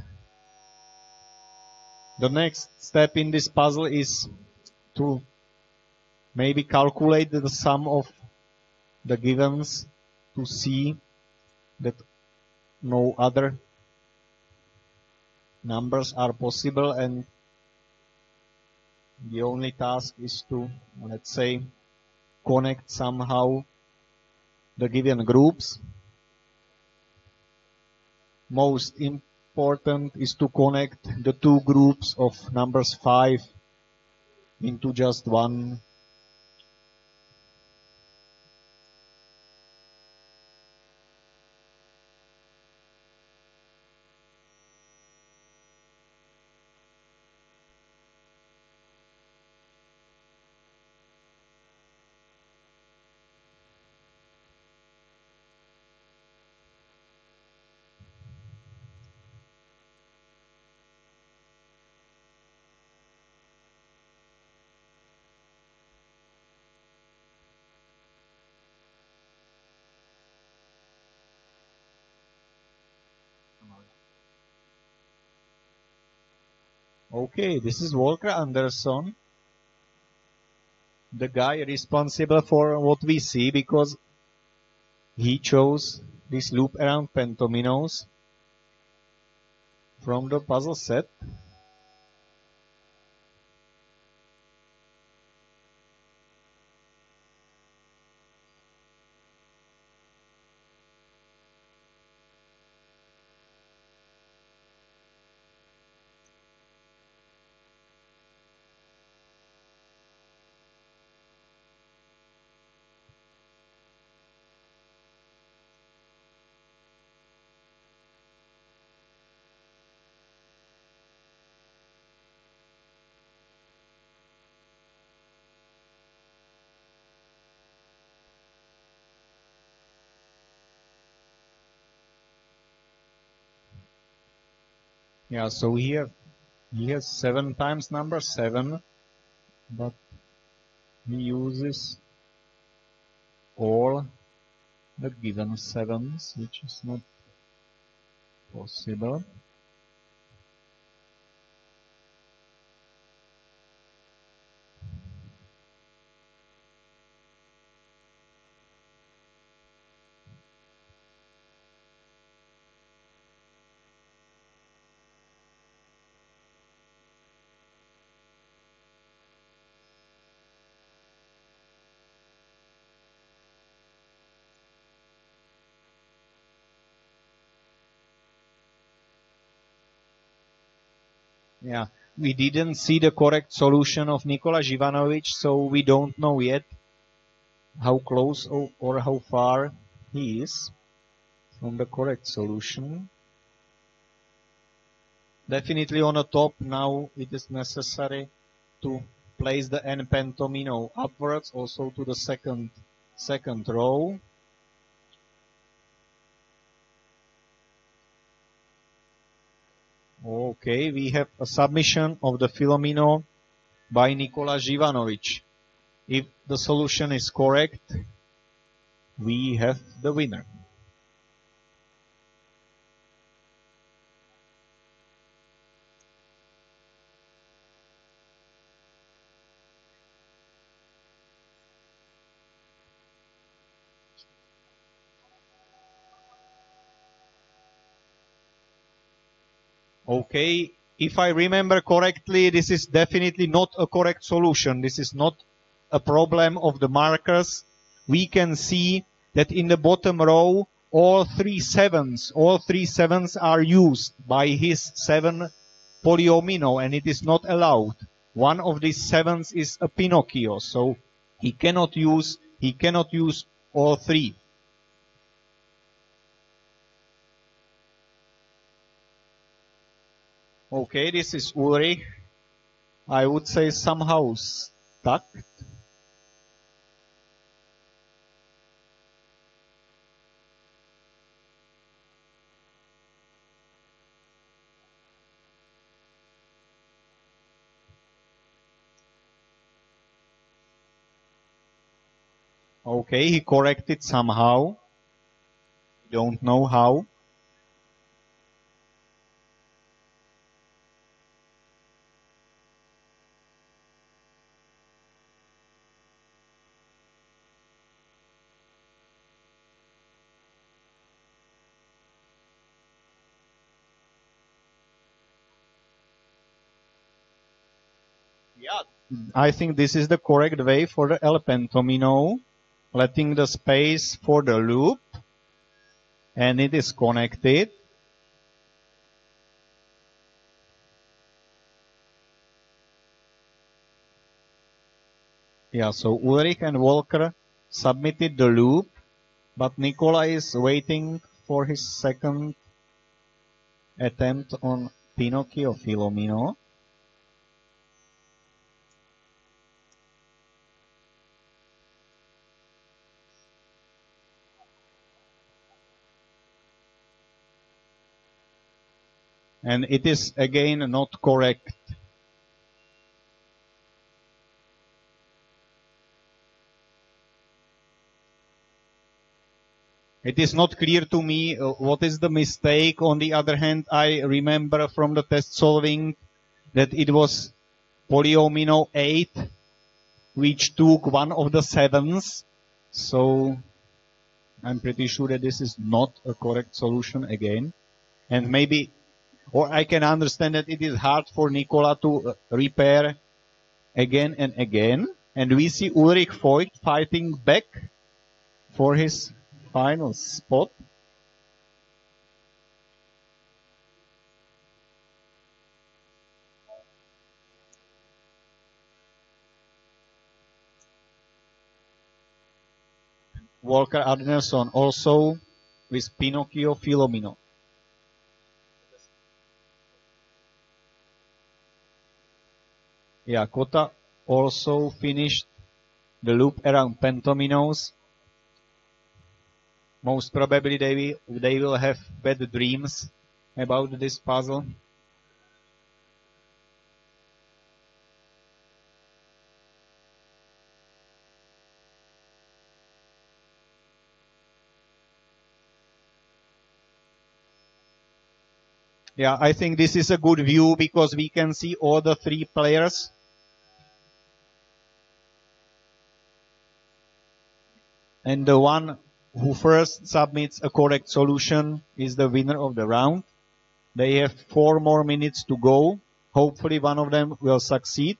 The next step in this puzzle is to maybe calculate the sum of the givens to see that no other numbers are possible, and the only task is to, let's say, connect somehow the given groups. Most important is to connect the 2 groups of numbers 5 into just one. Okay, this is Volker Anderson, the guy responsible for what we see, because he chose this loop around pentominos from the puzzle set. Yeah, so here he has 7 times number 7, but he uses all the given 7s, which is not possible. Yeah, we didn't see the correct solution of Nikola Živanović, so we don't know yet how close or how far he is from the correct solution. Definitely on the top now it is necessary to place the n pentomino upwards, also to the second row. Okay, we have a submission of the Filomeno by Nikola Živanović. If the solution is correct, we have the winner. Okay, if I remember correctly, this is definitely not a correct solution. This is not a problem of the markers. We can see that in the bottom row, all 3 sevens are used by his 7 polyomino, and it is not allowed. One of these 7s is a Pinocchio, so he cannot use he cannot use all three. Okay, this is Ulrich. I would say somehow stuck. Okay, he corrected somehow. Don't know how. Yeah, I think this is the correct way for the El Pentomino, letting the space for the loop, and it is connected. Yeah, so Ulrich and Walker submitted the loop, but Nicola is waiting for his second attempt on Pinocchio Filomeno. And it is again not correct. It is not clear to me what is the mistake. On the other hand, I remember from the test solving that it was polyomino 8, which took one of the sevens. So I'm pretty sure that this is not a correct solution again. And maybe, or I can understand that it is hard for Nicola to repair again and again. And we see Ulrich Voigt fighting back for his final spot. Walker Adnerson also with Pinocchio Filomeno. Yeah, Kota also finished the loop around Pentominos. Most probably they will have bad dreams about this puzzle. Yeah, I think this is a good view because we can see all the three players. And the one who first submits a correct solution is the winner of the round. They have 4 more minutes to go. Hopefully one of them will succeed.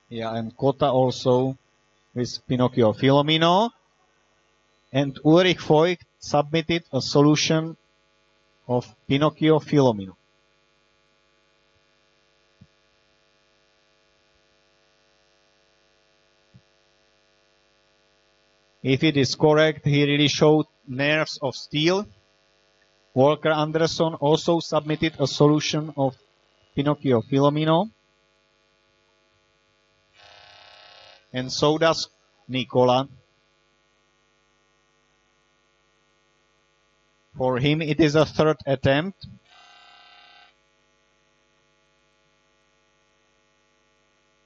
Yeah, and Kota also with Pinocchio Filomeno. And Ulrich Voigt submitted a solution of Pinocchio Filomeno. If it is correct, he really showed nerves of steel. Walker Anderson also submitted a solution of Pinocchio Filomeno. And so does Nicola. For him, it is a third attempt.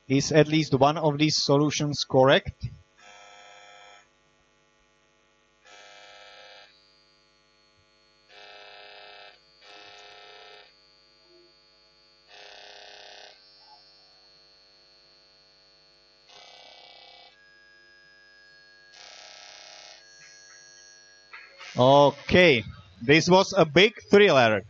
Is at least one of these solutions correct? Okay, this was a big thriller.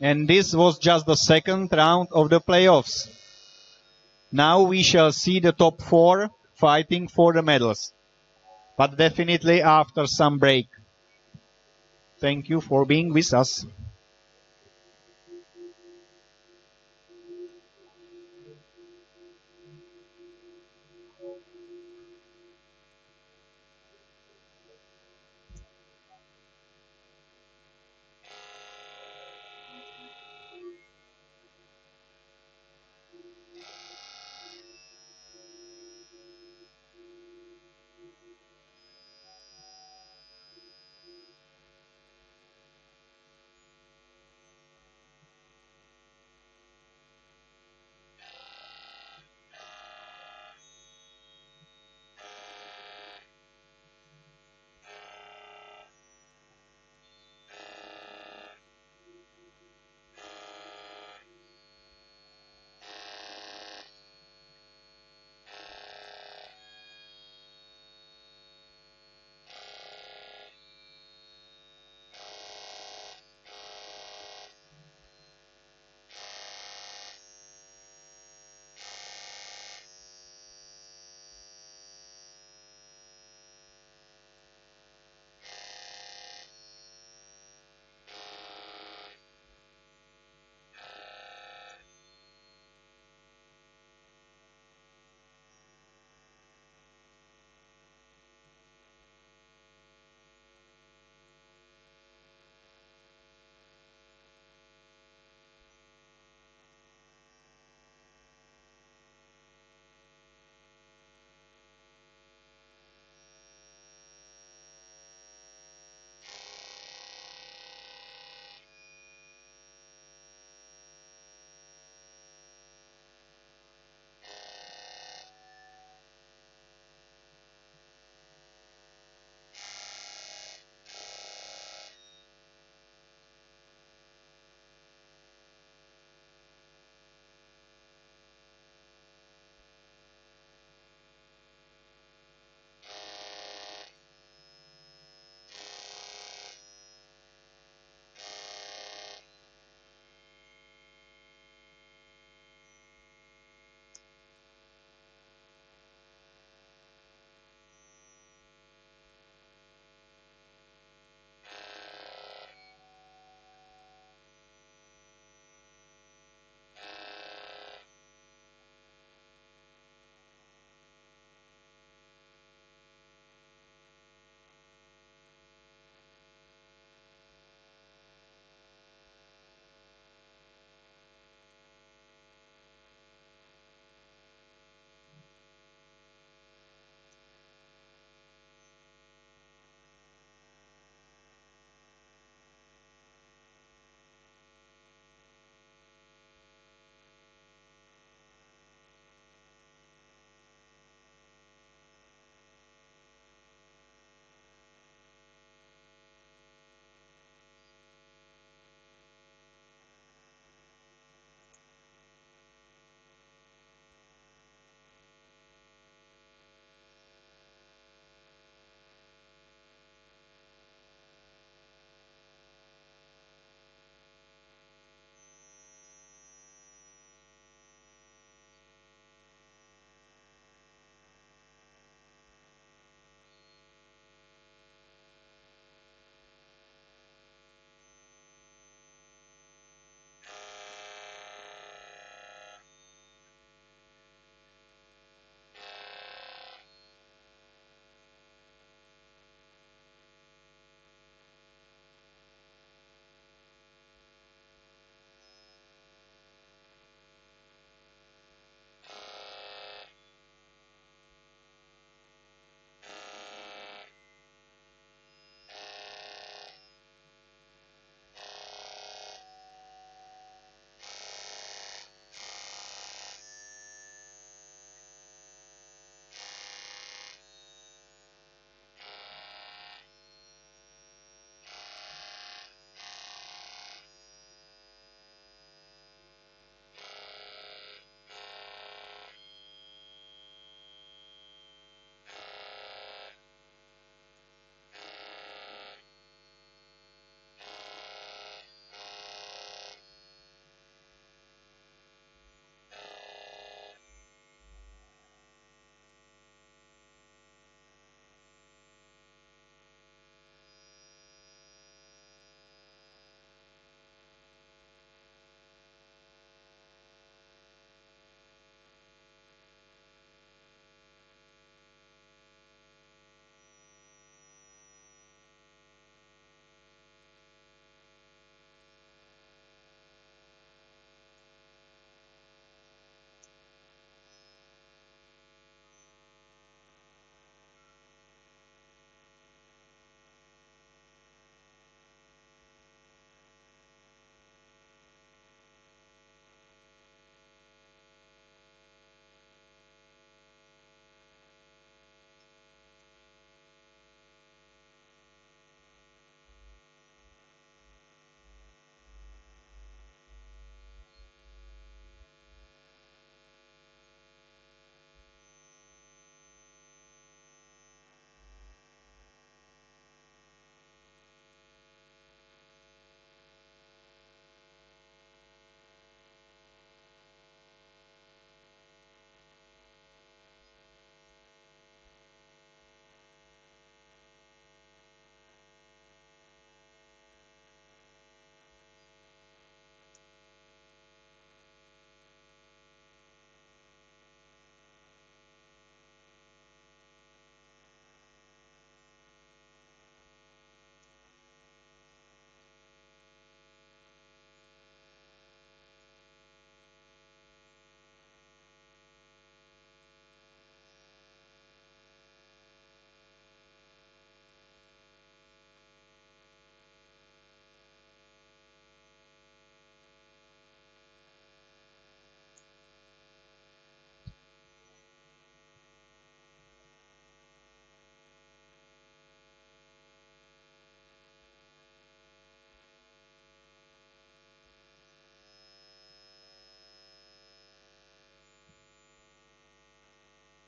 And this was just the second round of the playoffs. Now we shall see the top 4 fighting for the medals, but definitely after some break. Thank you for being with us.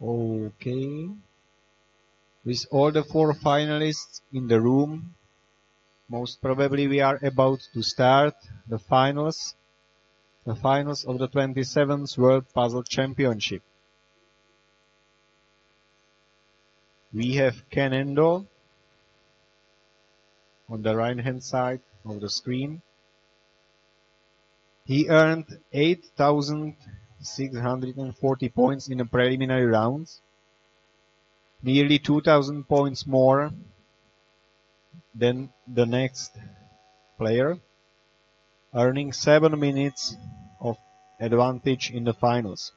Okay. With all the 4 finalists in the room, most probably we are about to start the finals of the 27th World Puzzle Championship. We have Ken Endo on the right-hand side of the screen. He earned 8,640 points in the preliminary rounds, nearly 2,000 points more than the next player, earning 7 minutes of advantage in the finals.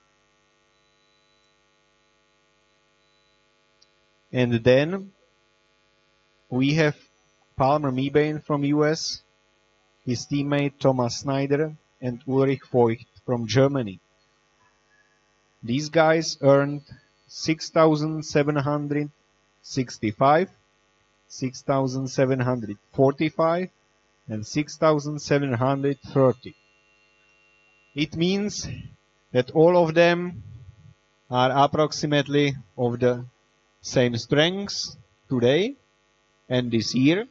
And then we have Palmer Mebane from US, his teammate Thomas Snyder, and Ulrich Voigt from Germany. These guys earned 6,765, 6,745, and 6,730. It means that all of them are approximately of the same strengths today and this year.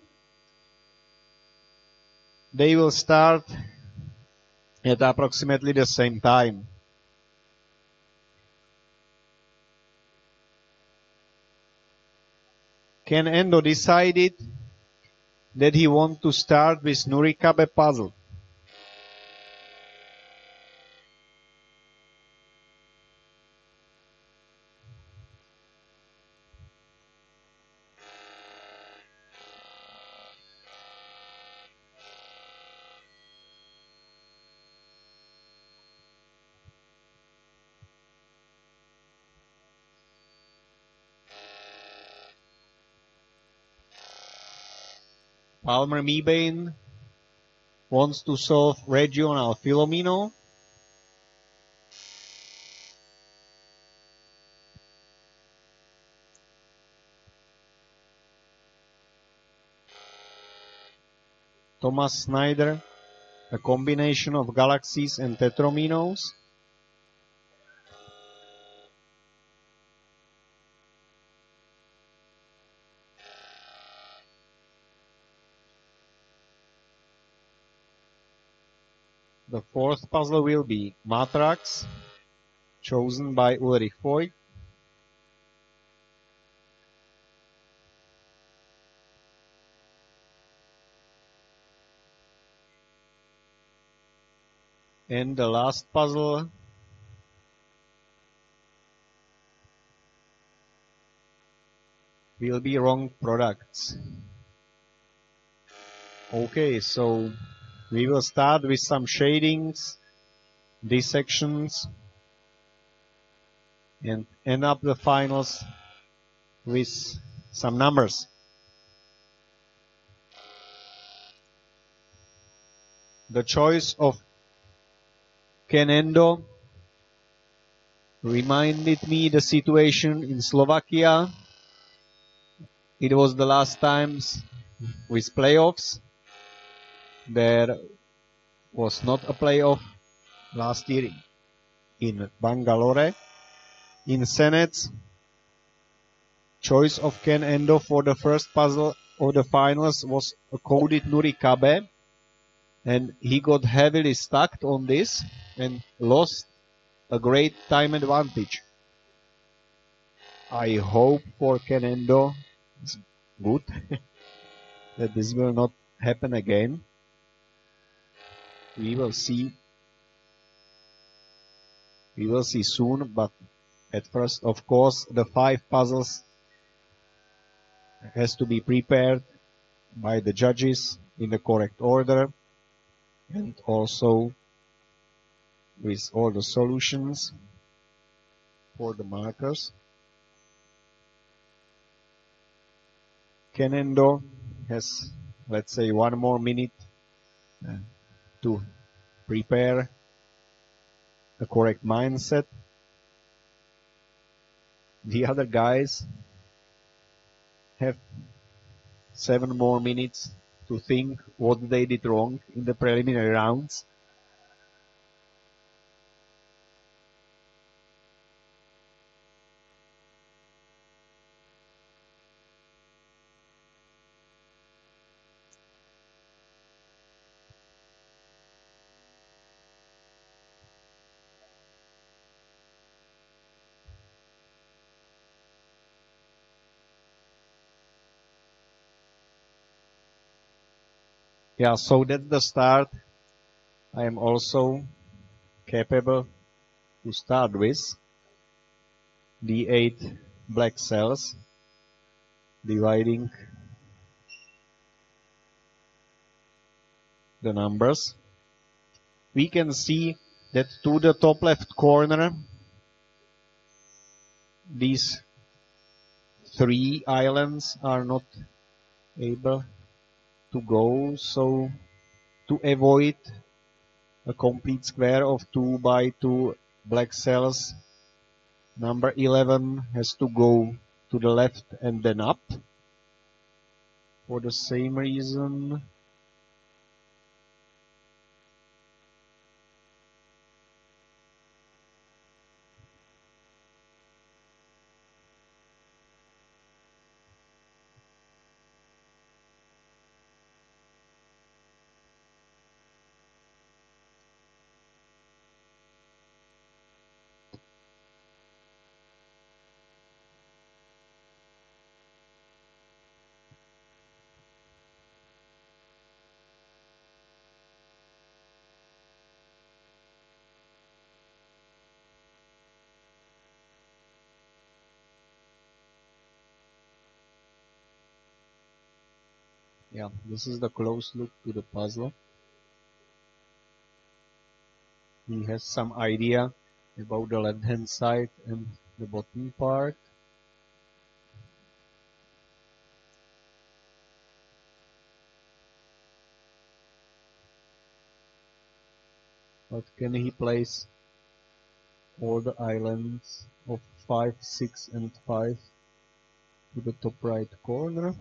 They will start at approximately the same time. Ken Endo decided that he wants to start with Nurikabe puzzle. Palmer Mebane wants to solve regional Filomeno. Thomas Snyder, a combination of galaxies and tetrominos. The 4th puzzle will be Matrax, chosen by Ulrich Voigt. And the last puzzle will be wrong products. Okay, so we will start with some shadings, dissections, and end up the finals with some numbers. The choice of Ken Endo reminded me the situation in Slovakia. It was the last times with playoffs. There was not a playoff last year in Bangalore. In Senate, choice of Ken Endo for the first puzzle of the finals was a coded Nurikabe, and he got heavily stuck on this and lost a great time advantage. I hope for Ken Endo, it's good, that this will not happen again. We will see. We will see soon, but at first, of course, the 5 puzzles has to be prepared by the judges in the correct order, and also with all the solutions for the markers. Ken Endo has, let's say, 1 more minute to prepare a correct mindset. The other guys have 7 more minutes to think what they did wrong in the preliminary rounds. Yeah, so that's the start. I am also capable to start with the 8 black cells dividing the numbers. We can see that to the top left corner, these 3 islands are not able to go, so to avoid a complete square of 2 by 2 black cells, number 11 has to go to the left and then up. For the same reason, yeah, this is the close look to the puzzle. He has some idea about the left hand side and the bottom part. But can he place all the islands of 5, 6 and 5 to the top right corner?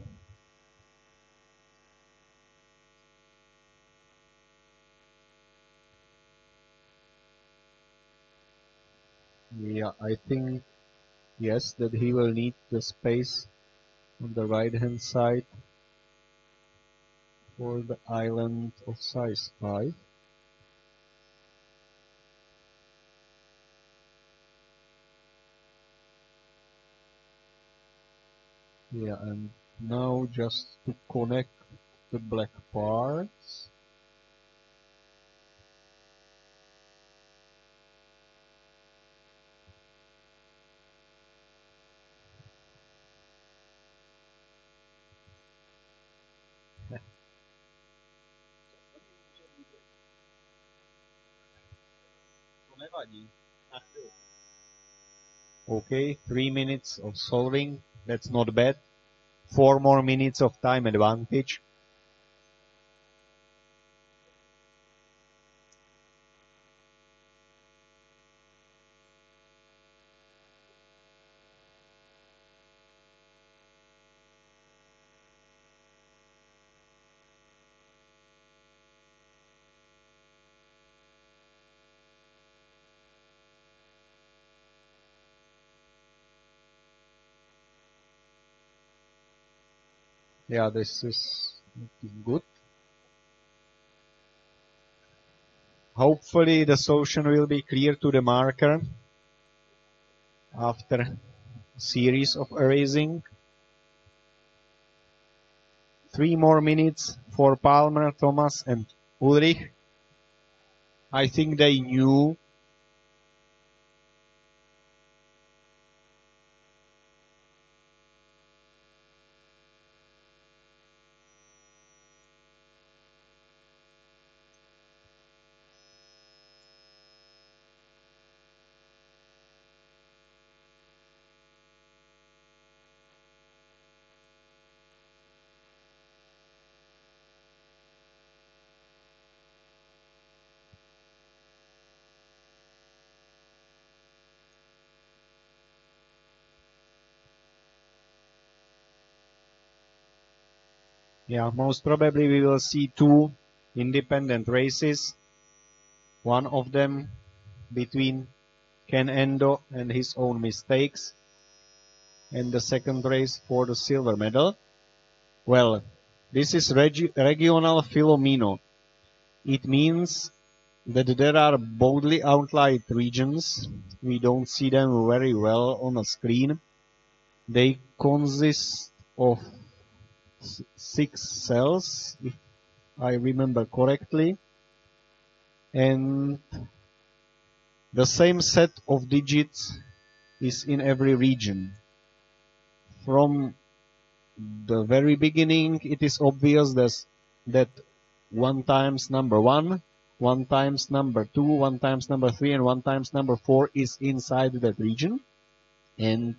Yeah, I think yes, that he will need the space on the right hand side for the island of size 5. Yeah, and now just to connect the black parts. Okay, 3 minutes of solving, that's not bad. 4 more minutes of time advantage. Yeah, this is good. Hopefully the solution will be clear to the marker after a series of erasing. 3 more minutes for Palmer, Thomas and Ulrich. I think they knew Yeah, most probably we will see 2 independent races. One of them between Ken Endo and his own mistakes, and the second race for the silver medal. Well, this is regional Filomeno. It means that there are boldly outlined regions. We don't see them very well on a screen. They consist of 6 cells, if I remember correctly. And the same set of digits is in every region. From the very beginning, it is obvious that 1 times number 1, 1 times number 2, 1 times number 3, and 1 times number 4 is inside that region. And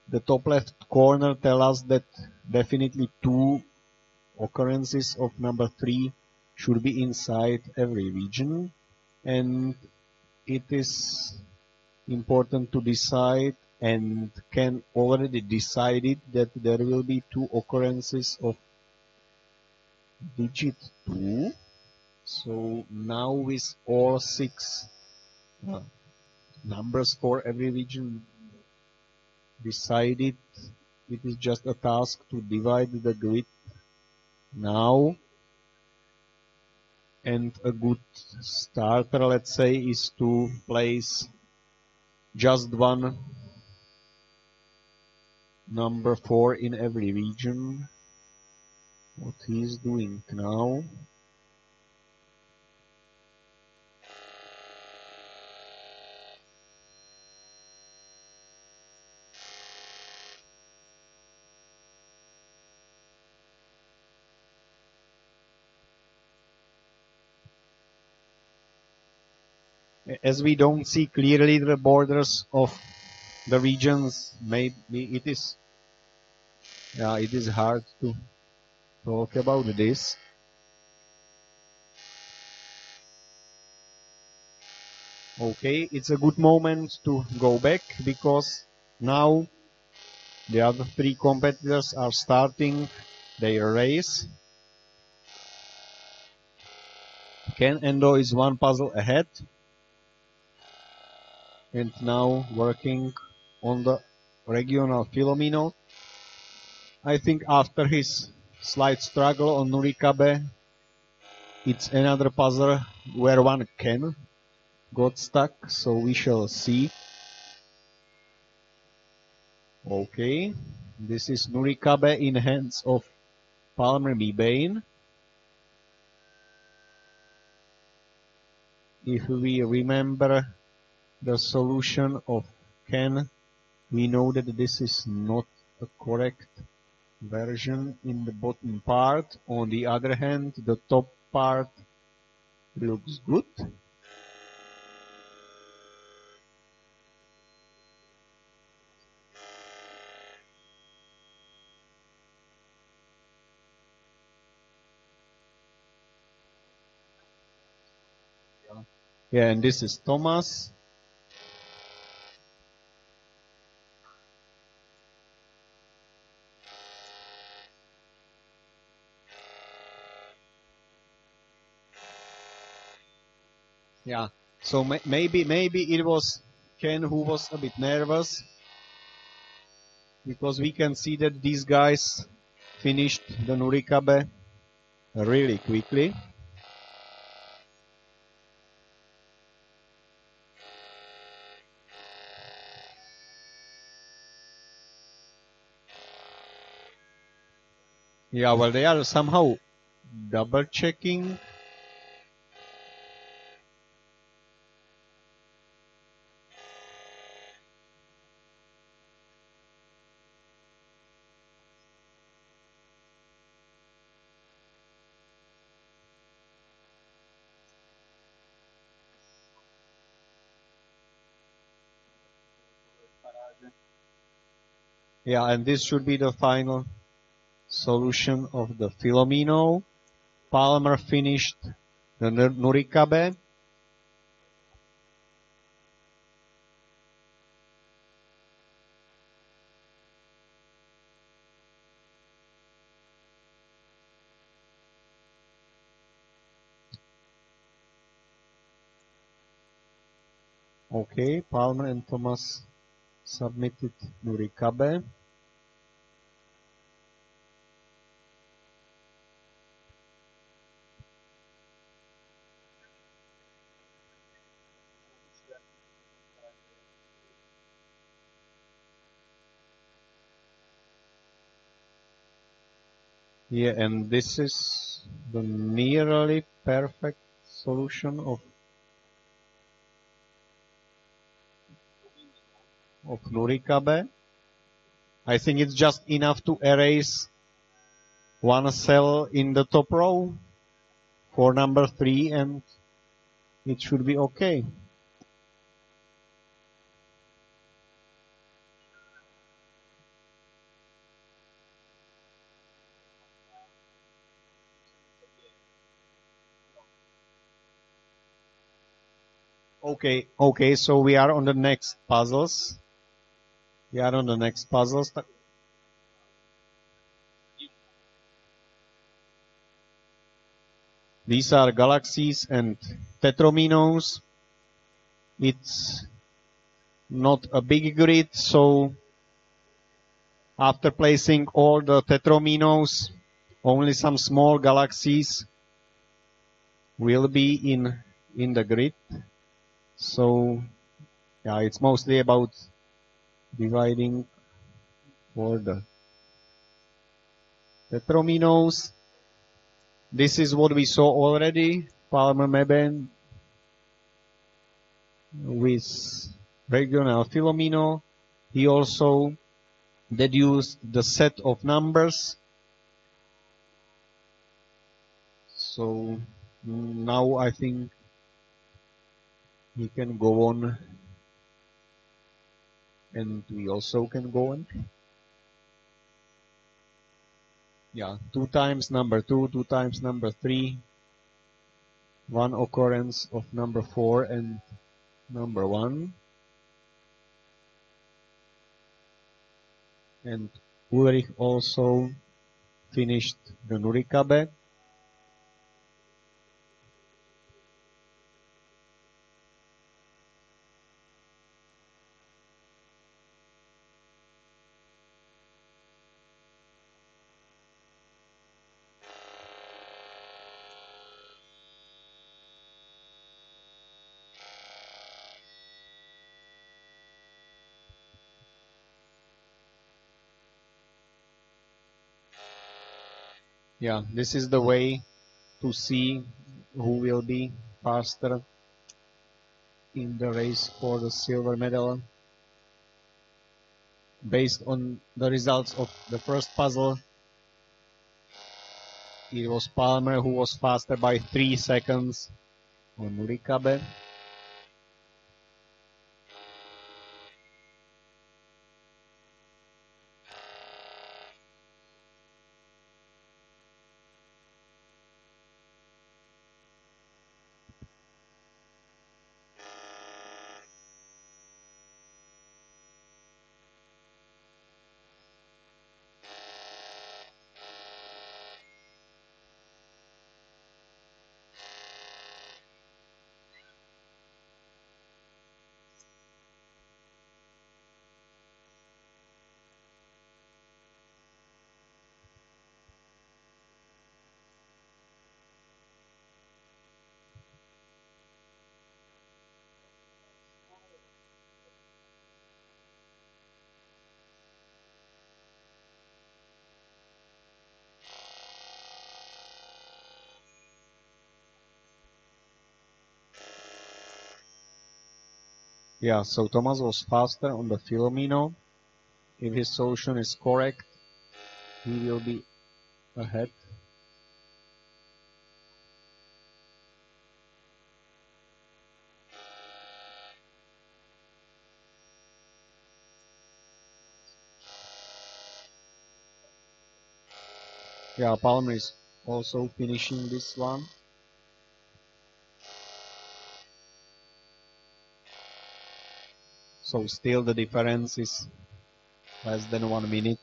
the top left corner tells us that definitely 2 occurrences of number 3 should be inside every region. And it is important to decide, and can already decide it, that there will be 2 occurrences of digit 2. So now with all 6 numbers for every region decided, it is just a task to divide the grid now. And a good starter, let's say, is to place just 1 number 4 in every region. What he is doing now. As we don't see clearly the borders of the regions, maybe it is hard to talk about this. Okay, it's a good moment to go back, because now the other 3 competitors are starting their race. Ken Endo is 1 puzzle ahead, and now working on the regional Filomeno. I think after his slight struggle on Nurikabe, it's another puzzle where 1 Ken got stuck, so we shall see. Okay, this is Nurikabe in hands of Palmer Bibane. If we remember the solution of Ken, we know that this is not a correct version in the bottom part. On the other hand, the top part looks good. Yeah, and this is Thomas. Yeah, so maybe it was Ken who was a bit nervous, because we can see that these guys finished the Nurikabe really quickly. Yeah, well, they are somehow double checking. Yeah, and this should be the final solution of the Filomeno. Palmer finished the Nurikabe. Okay, Palmer and Thomas submitted Nurikabe. Yeah, and this is the nearly perfect solution of Nurikabe. I think it's just enough to erase one cell in the top row for number 3 and it should be okay. Okay, so we are on the next puzzles. These are galaxies and tetrominos. It's not a big grid, so after placing all the tetrominos, only some small galaxies will be in the grid. So yeah, it's mostly about dividing for the tetrominos. This is what we saw already, Palmer-Meben with regional philomeno. He also deduced the set of numbers. So now I think we can go on, and we also can go on. Yeah, 2 times number 2, 2 times number 3, 1 occurrence of number 4 and number 1. And Ulrich also finished the Nurikabe. Yeah, this is the way to see who will be faster in the race for the silver medal. Based on the results of the first puzzle, it was Palmer who was faster by 3 seconds on Nurikabe. Yeah, so Thomas was faster on the Filomeno. If his solution is correct, he will be ahead. Yeah, Palmer is also finishing this one. So still the difference is less than 1 minute.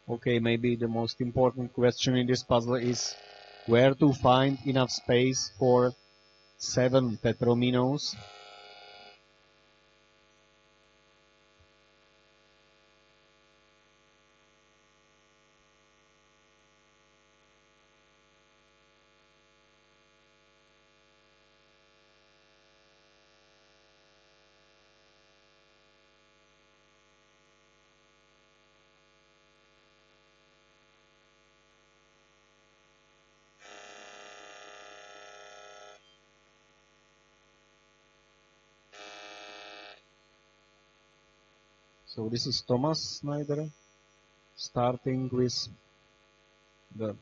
Okay, maybe the most important question in this puzzle is where to find enough space for 7 tetrominos. So this is Thomas Snyder starting with the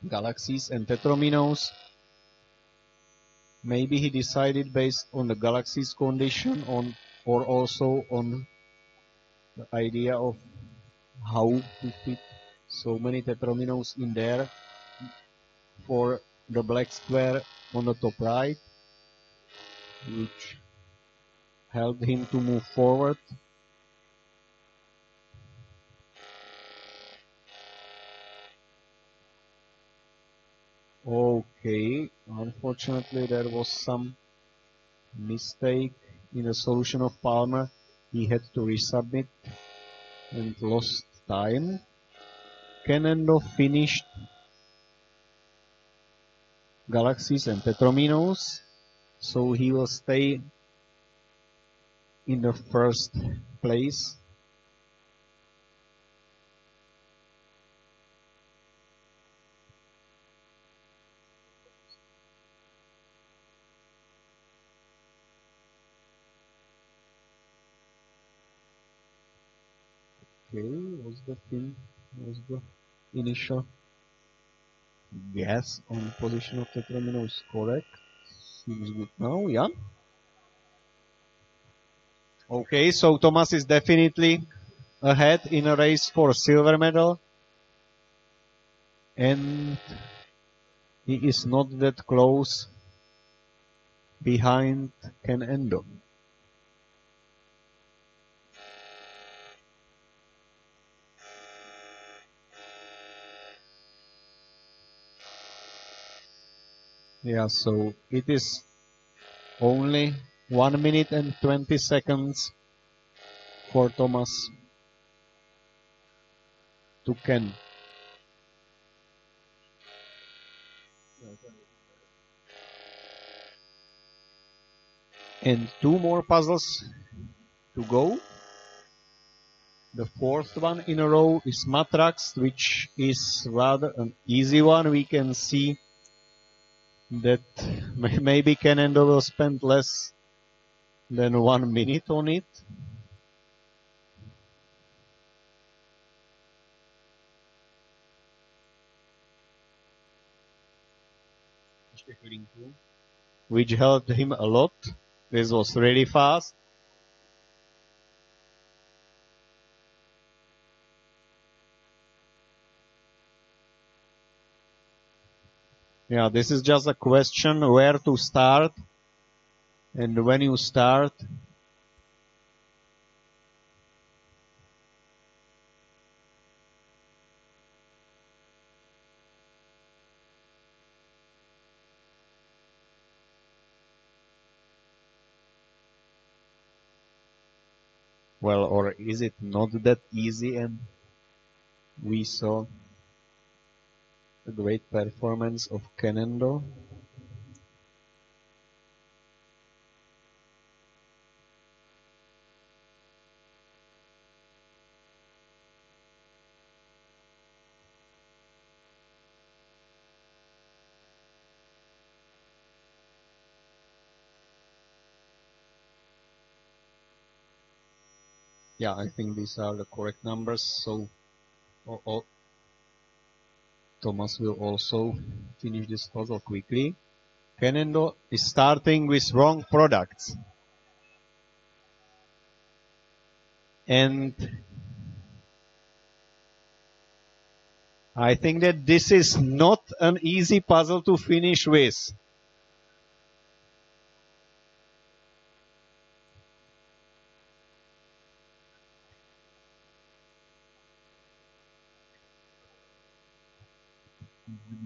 galaxies and tetrominos. Maybe he decided based on the galaxies condition or also on the idea of how to fit so many tetrominos in there for the black square on the top right, which helped him to move forward. Okay, unfortunately there was some mistake in the solution of Palmer. He had to resubmit and lost time. Canendo finished galaxies and tetrominos, so he will stay in the first place. Okay, was the initial guess on position of tetromino is correct? Seems good now, yeah. Okay, so Thomas is definitely ahead in a race for silver medal. And he is not that close behind Ken Endo. Yeah, so it is only 1 minute and 20 seconds for Thomas to Ken. And 2 more puzzles to go. The fourth one in a row is Matrax, which is rather an easy one. We can see that maybe Ken Endo will spend less than 1 minute on it. Which helped him a lot. This was really fast. Yeah, this is just a question where to start. And when you start, well, or is it not that easy? And we saw a great performance of Ken Endo. Yeah, I think these are the correct numbers. So Thomas will also finish this puzzle quickly. Ken Endo is starting with wrong products. And I think that this is not an easy puzzle to finish with.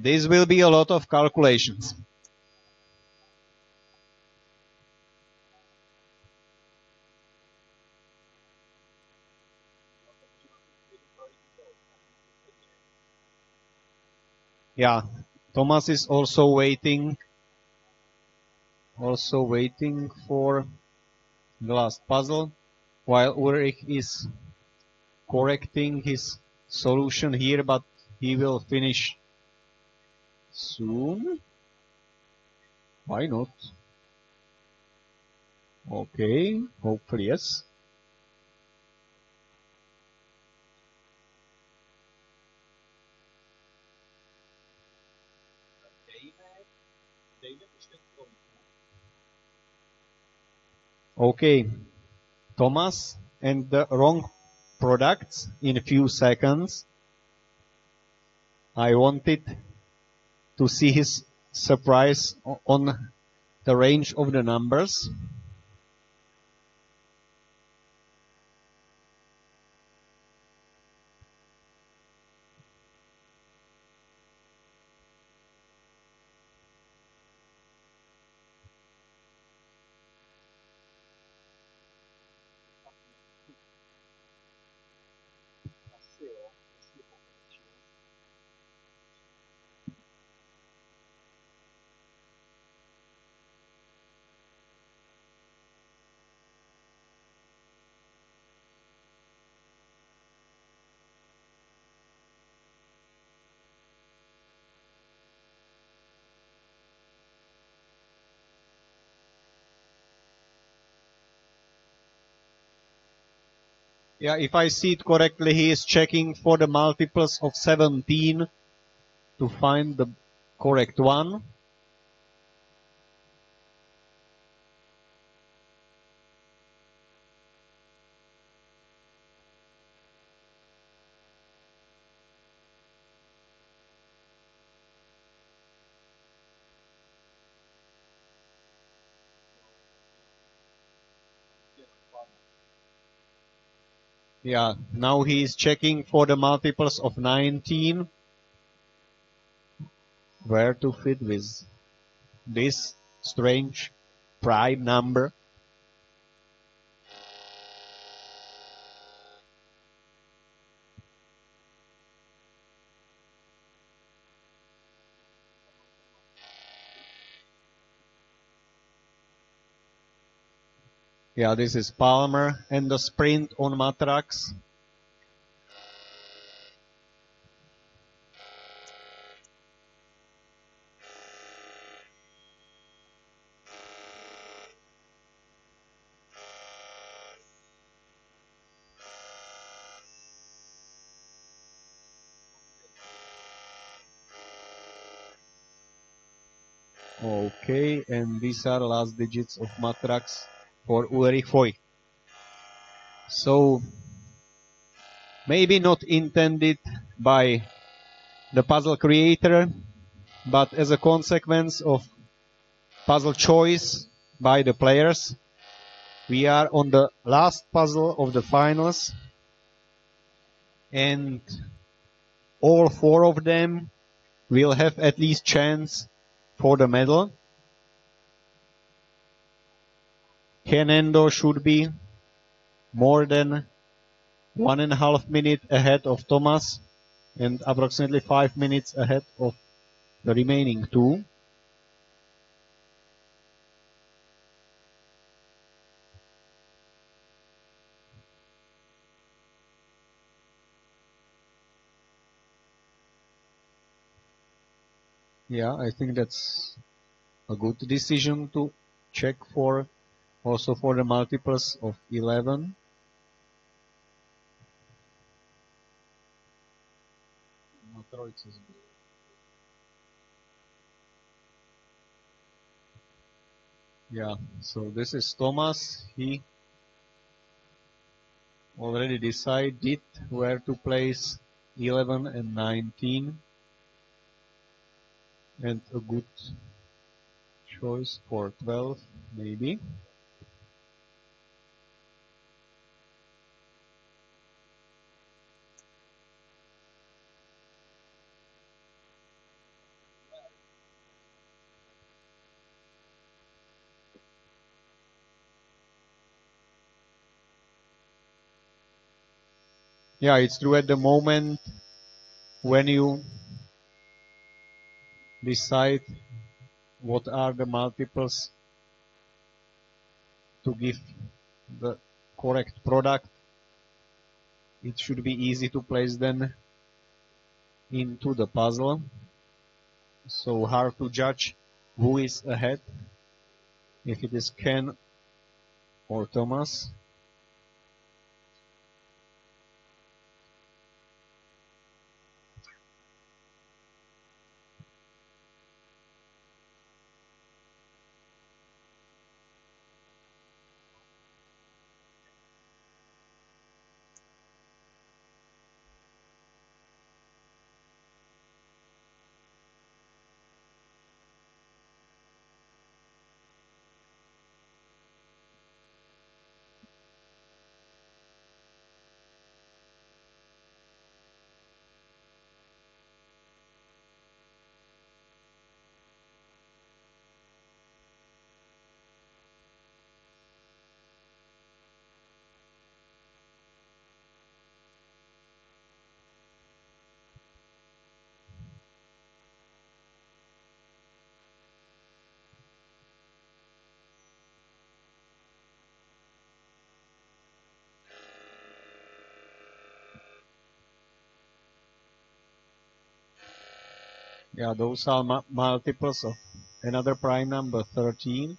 This will be a lot of calculations. Yeah, Thomas is also waiting for the last puzzle, while Ulrich is correcting his solution here, but he will finish soon. Why not? Okay, hopefully yes. Okay, Thomas, and the wrong products in a few seconds. I wanted to see his surprise on the range of the numbers. Yeah, if I see it correctly, he is checking for the multiples of 17 to find the correct one. Yeah, now he is checking for the multiples of 19. Where to fit with this strange prime number. Yeah, this is Palmer and the sprint on Matrax. Okay, and these are last digits of Matrax for Ulrich Foy. So, maybe not intended by the puzzle creator, but as a consequence of puzzle choice by the players, we are on the last puzzle of the finals, and all four of them will have at least chance for the medal. Hernando should be more than 1.5 minutes ahead of Thomas and approximately 5 minutes ahead of the remaining two. Yeah, I think that's a good decision to check for, also for the multiples of 11. Yeah, so this is Thomas. He already decided where to place 11 and 19. And a good choice for 12, maybe. Yeah, it's true at the moment when you decide what are the multiples to give the correct product, it should be easy to place them into the puzzle. So hard to judge who is ahead, if it is Ken or Thomas. Yeah, those are multiples of another prime number, 13.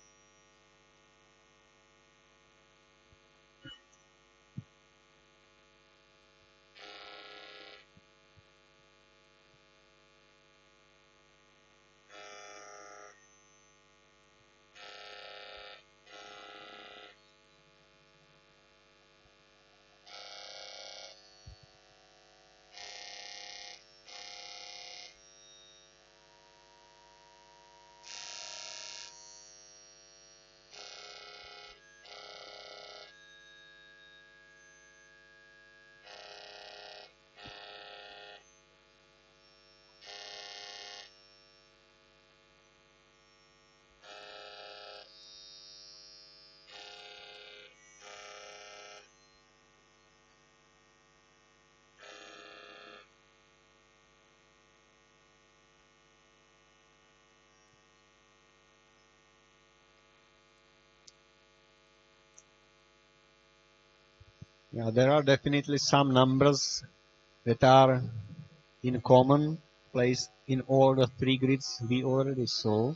Yeah, there are definitely some numbers that are in common, placed in all the three grids we already saw.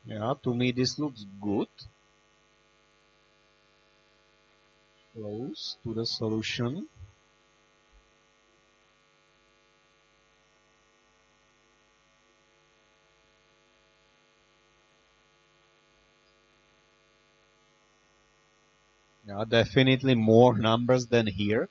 Yeah, to me this looks good. Close to the solution. Yeah, definitely more numbers than here.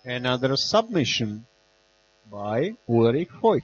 Another submission by Ulrich Voigt.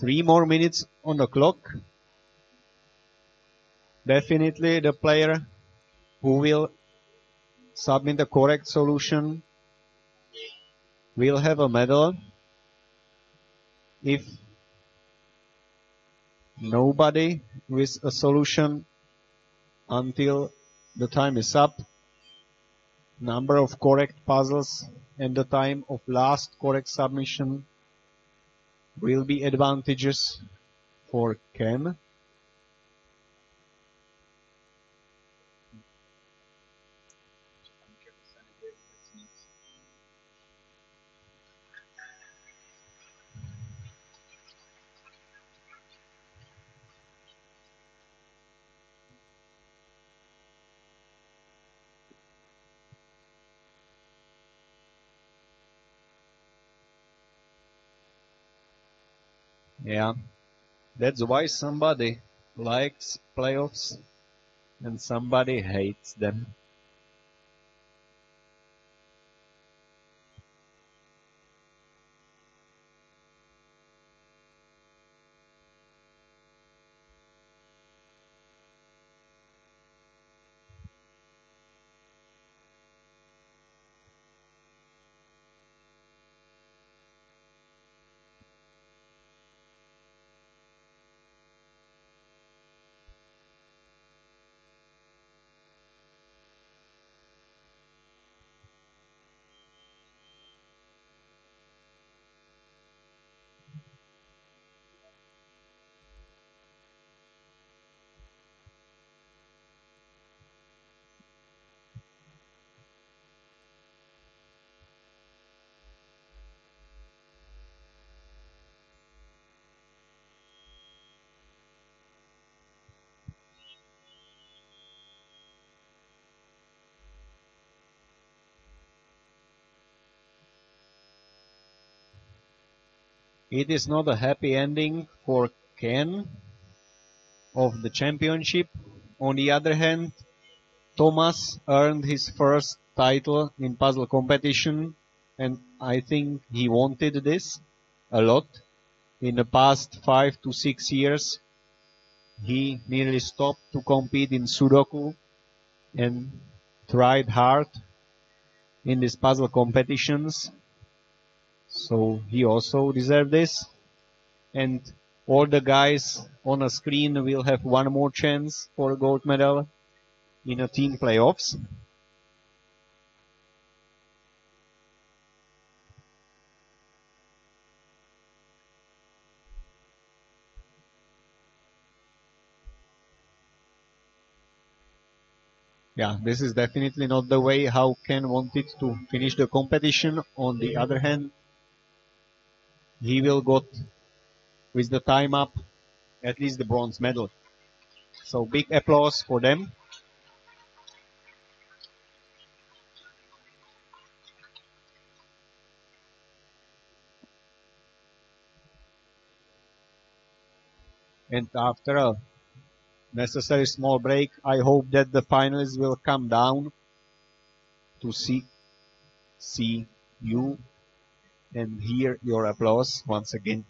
3 more minutes on the clock. Definitely the player who will submit the correct solution will have a medal. If nobody with a solution until the time is up, number of correct puzzles and the time of last correct submission will be advantages for Ken. Yeah, that's why somebody likes playoffs and somebody hates them. It is not a happy ending for Ken of the championship. On the other hand, Thomas earned his first title in puzzle competition, and I think he wanted this a lot. In the past 5 to 6 years, he nearly stopped to compete in Sudoku and tried hard in these puzzle competitions. So he also deserved this. And all the guys on a screen will have one more chance for a gold medal in a team playoffs. Yeah, this is definitely not the way how Ken wanted to finish the competition. On the other hand, he will got, with the time up, at least the bronze medal. So big applause for them. And after a necessary small break, I hope that the finalists will come down to see you and hear your applause once again.